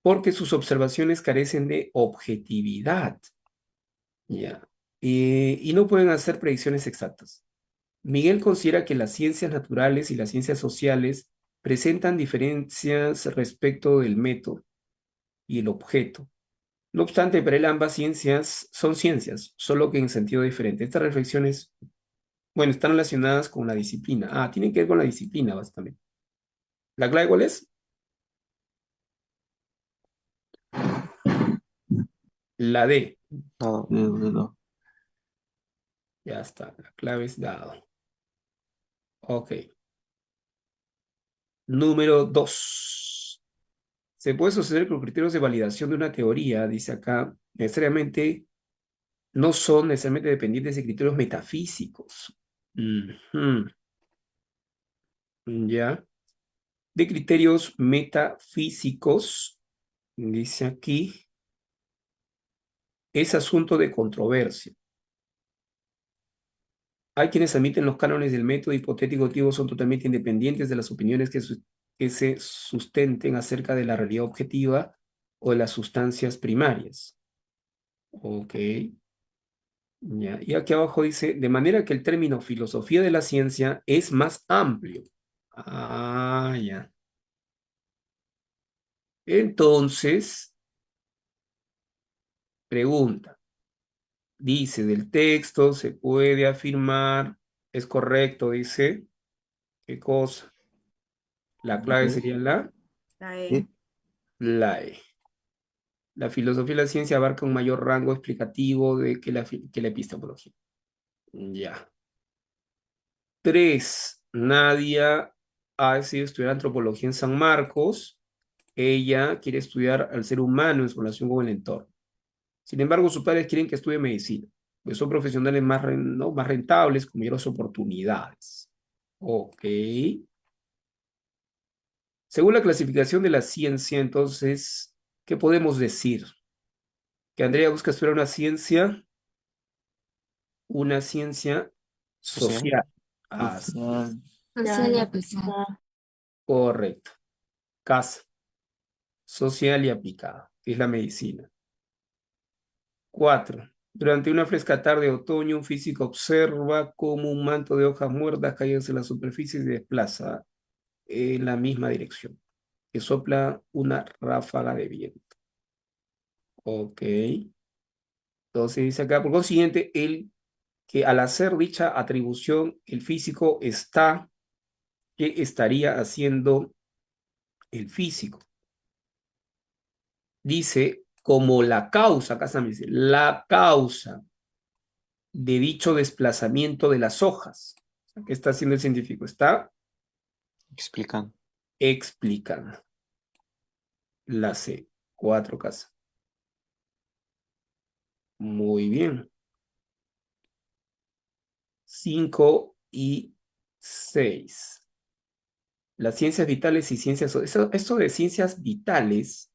S1: porque sus observaciones carecen de objetividad, ya, y no pueden hacer predicciones exactas. Miguel considera que las ciencias naturales y las ciencias sociales presentan diferencias respecto del método y el objeto. No obstante, para él ambas ciencias son ciencias, solo que en sentido diferente. Esta reflexión es Bueno, están relacionadas con la disciplina. Ah, tienen que ver con la disciplina, básicamente. ¿La clave cuál es? La D.
S4: No,
S3: de-
S1: Ya está, la clave es dado. Ok. Número 2. Se puede sostener que los criterios de validación de una teoría, dice acá, necesariamente no son necesariamente dependientes de criterios metafísicos. Ujú. Ya. De criterios metafísicos, dice aquí, es asunto de controversia. Hay quienes admiten los cánones del método hipotético activo son totalmente independientes de las opiniones que se sustenten acerca de la realidad objetiva o de las sustancias primarias. Ok. Ya. Y aquí abajo dice, de manera que el término filosofía de la ciencia es más amplio. Ah, ya. Entonces, pregunta. Dice, del texto se puede afirmar, es correcto, dice, ¿qué cosa? La clave
S3: de-
S1: sería
S2: La
S3: ¿qué?
S2: E.
S1: la E. La filosofía de la ciencia abarca un mayor rango explicativo que la epistemología. Ya. 3. Nadia ha decidido estudiar antropología en San Marcos. Ella quiere estudiar al ser humano en su relación con el entorno. Sin embargo, sus padres quieren que estudie medicina, pues son profesionales ¿no? más rentables, con mayores oportunidades. Ok. Según la clasificación de la ciencia, entonces, ¿qué podemos decir? Que Andrea busca estudiar una ciencia
S4: social.
S1: social. Ah,
S3: Social.
S2: Ya,
S5: Social y
S2: ya.
S5: aplicada.
S1: correcto. Casa, social y aplicada, que es la medicina. 4. Durante una fresca tarde de otoño, un físico observa cómo un manto de hojas muertas cae en la superficie y se desplaza en la misma dirección, que sopla una ráfaga de viento. Ok. Entonces dice acá, por consiguiente, que al hacer dicha atribución, el físico ¿qué estaría haciendo el físico? Dice, como la causa, acá también dice, la causa de dicho desplazamiento de las hojas. ¿Qué está haciendo el científico? Está
S4: Explican.
S1: explicando. La C. 4 casas. Muy bien. 5 y 6. Las ciencias vitales y ciencias... Esto de ciencias vitales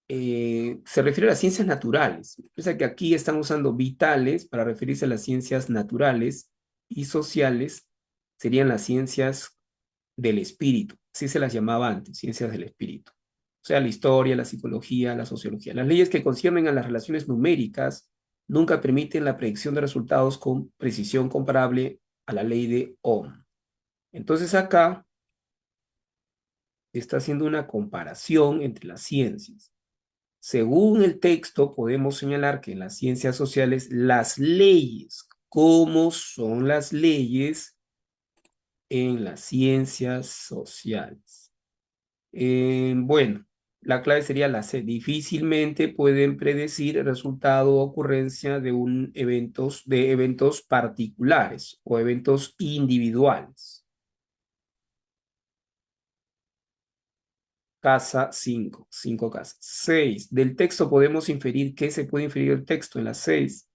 S1: se refiere a las ciencias naturales. O sea que aquí están usando vitales para referirse a las ciencias naturales y sociales serían las ciencias del espíritu. Así se las llamaba antes, ciencias del espíritu. O sea, la historia, la psicología, la sociología. Las leyes que conciernen a las relaciones numéricas nunca permiten la predicción de resultados con precisión comparable a la ley de Ohm. Entonces acá está haciendo una comparación entre las ciencias. Según el texto, podemos señalar que en las ciencias sociales las leyes, ¿cómo son las leyes en las ciencias sociales? Bueno, la clave sería la C. Difícilmente pueden predecir el resultado o ocurrencia de eventos particulares o eventos individuales. Casa 5, 5 casas. 6. Del texto podemos inferir ¿qué se puede inferir del texto en las 6?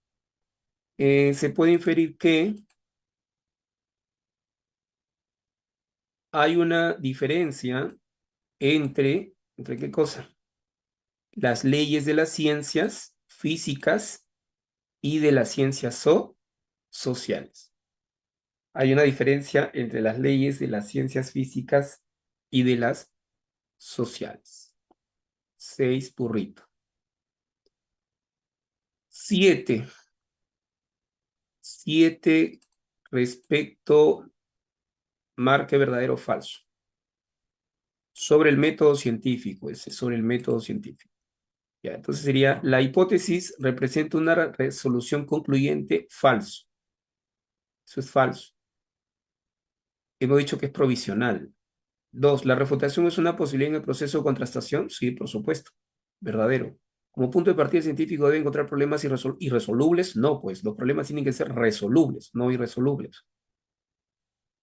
S1: Se puede inferir que hay una diferencia ¿entre qué cosa? Las leyes de las ciencias físicas y de las ciencias sociales. Hay una diferencia entre las leyes de las ciencias físicas y de las sociales. 6 burrito. 7. 7 respecto marque verdadero o falso. Sobre el método científico, sobre el método científico. Ya, entonces sería, la hipótesis representa una resolución concluyente falso. Eso es falso. Hemos dicho que es provisional. 2, ¿la refutación es una posibilidad en el proceso de contrastación? Sí, por supuesto. Verdadero. Como punto de partida el científico debe encontrar problemas irresolubles. No, pues los problemas tienen que ser resolubles, no irresolubles.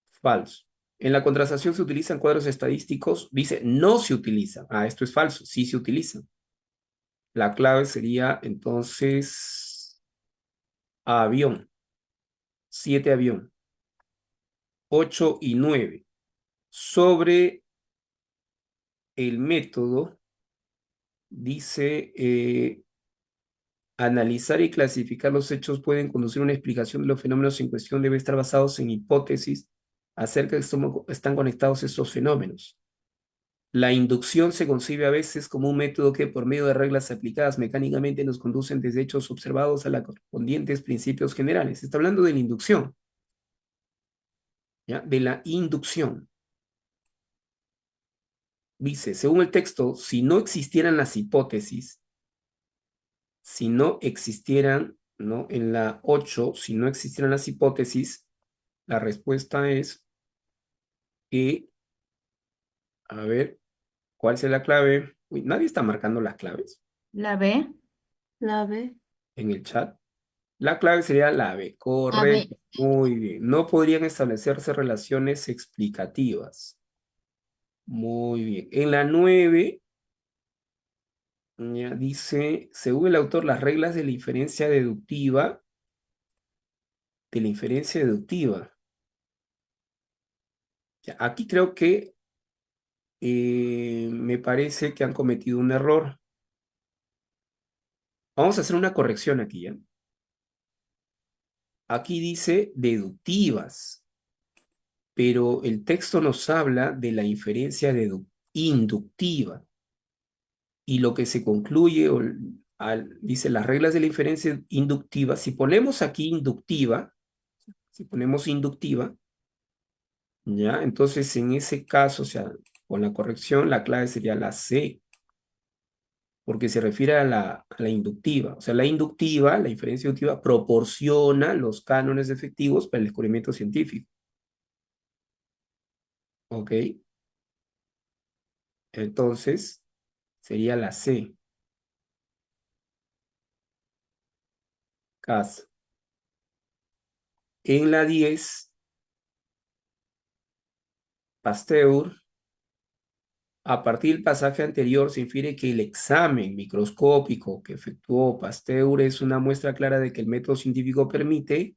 S1: Falso. En la contrastación se utilizan cuadros estadísticos. Dice, no se utiliza. Ah, esto es falso. Sí se utiliza. La clave sería entonces avión. 7 avión. 8 y 9. Sobre el método, dice, analizar y clasificar los hechos pueden conducir a una explicación de los fenómenos en cuestión, debe estar basados en hipótesis acerca de cómo están conectados estos fenómenos. La inducción se concibe a veces como un método que por medio de reglas aplicadas mecánicamente nos conducen desde hechos observados a los correspondientes principios generales. Está hablando de la inducción, ¿ya? De la inducción. Dice, según el texto, si no existieran las hipótesis, si no existieran, ¿no? En la 8, si no existieran las hipótesis, la respuesta es que, a ver, ¿cuál es la clave? Uy, nadie está marcando las claves
S5: La B.
S2: La B.
S1: en el chat. La clave sería la B,
S5: La B.
S1: correcto. Muy bien. No podrían establecerse relaciones explicativas. Muy bien. En la 9, ya dice, según el autor, las reglas de la inferencia deductiva, Ya, aquí creo que me parece que han cometido un error. Vamos a hacer una corrección aquí, ¿ya? Aquí dice deductivas, pero el texto nos habla de la inferencia inductiva. Y lo que se concluye, dice las reglas de la inferencia inductiva, si ponemos aquí inductiva, si ponemos inductiva, ¿ya? Entonces en ese caso, o sea, con la corrección, la clave sería la C, porque se refiere a la inductiva. O sea, la inductiva, la inferencia inductiva, proporciona los cánones efectivos para el descubrimiento científico. ¿Ok? Entonces, sería la C. Caso. En la 10, Pasteur, a partir del pasaje anterior se infiere que el examen microscópico que efectuó Pasteur es una muestra clara de que el método científico permite.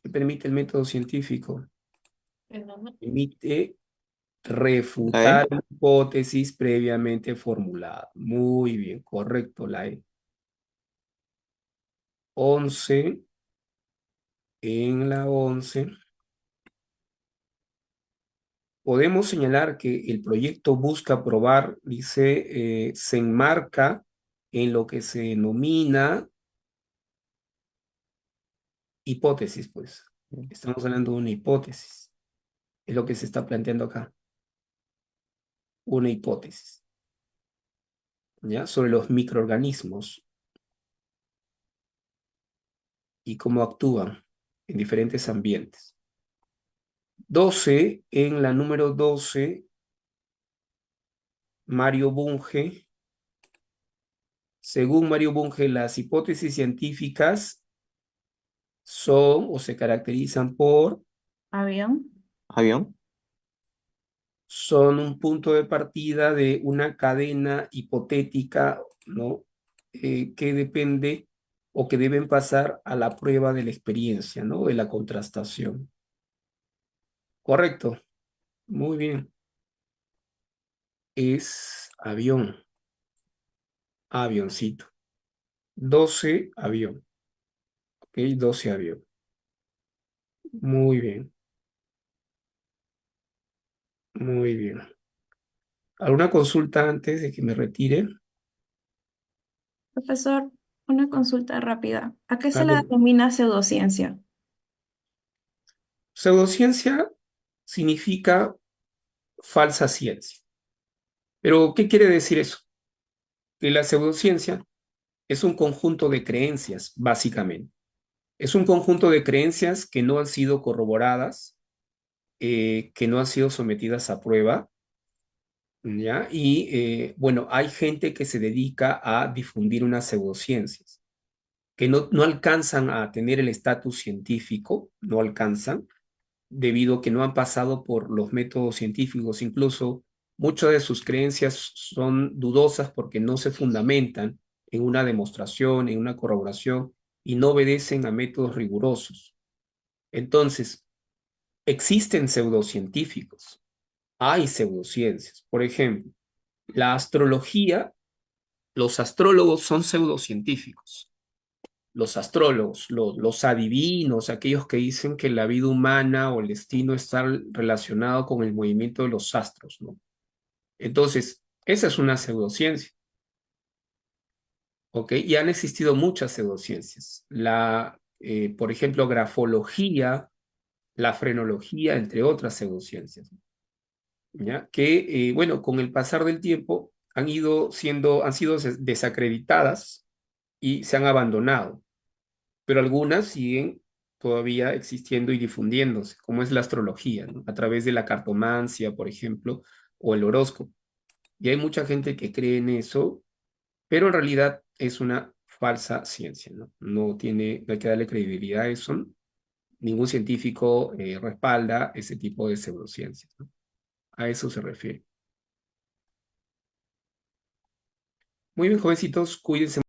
S1: ¿Qué permite el método científico? Permite
S4: La E.
S1: refutar una hipótesis previamente formulada. Muy bien, correcto, la E. 11, en la 11, podemos señalar que el proyecto busca probar, dice, se enmarca en lo que se denomina hipótesis, pues. Estamos hablando de una hipótesis. Es lo que se está planteando acá. Una hipótesis, ¿ya? Sobre los microorganismos y cómo actúan en diferentes ambientes. 12, en la número 12, Mario Bunge. Según Mario Bunge, las hipótesis científicas son o se caracterizan por,
S5: Avión.
S4: Avión.
S1: son un punto de partida de una cadena hipotética, ¿no? Que depende o que deben pasar a la prueba de la experiencia, ¿no? De la contrastación. Correcto. Muy bien. Es avión. Avioncito. 12, avión. Ok, 12, avión. Muy bien. Muy bien. ¿Alguna consulta antes de que me retire?
S5: Profesor, una consulta rápida. ¿A qué se le
S1: Algo.
S5: denomina pseudociencia?
S1: Pseudociencia significa falsa ciencia. Pero, ¿qué quiere decir eso? Que la pseudociencia es un conjunto de creencias, básicamente. Es un conjunto de creencias que no han sido corroboradas, que no han sido sometidas a prueba, ¿ya? Y bueno, hay gente que se dedica a difundir unas pseudociencias, que no alcanzan a tener el estatus científico, no alcanzan, debido a que no han pasado por los métodos científicos. Incluso muchas de sus creencias son dudosas porque no se fundamentan en una demostración, en una corroboración, y no obedecen a métodos rigurosos. Entonces, existen pseudocientíficos, hay pseudociencias. Por ejemplo, la astrología, los astrólogos son pseudocientíficos. Los astrólogos, los adivinos, aquellos que dicen que la vida humana o el destino está relacionado con el movimiento de los astros, ¿no? Entonces, esa es una pseudociencia, ¿ok? Y han existido muchas pseudociencias. Por ejemplo, grafología, la frenología, entre otras pseudociencias, ¿ya? Que, bueno, con el pasar del tiempo han sido desacreditadas y se han abandonado, pero algunas siguen todavía existiendo y difundiéndose, como es la astrología, ¿no? A través de la cartomancia, por ejemplo, o el horóscopo. Y hay mucha gente que cree en eso, pero en realidad es una falsa ciencia, ¿no? No hay que darle credibilidad a eso. Ningún científico respalda ese tipo de pseudociencias, ¿no? A eso se refiere. Muy bien, jovencitos, cuídense.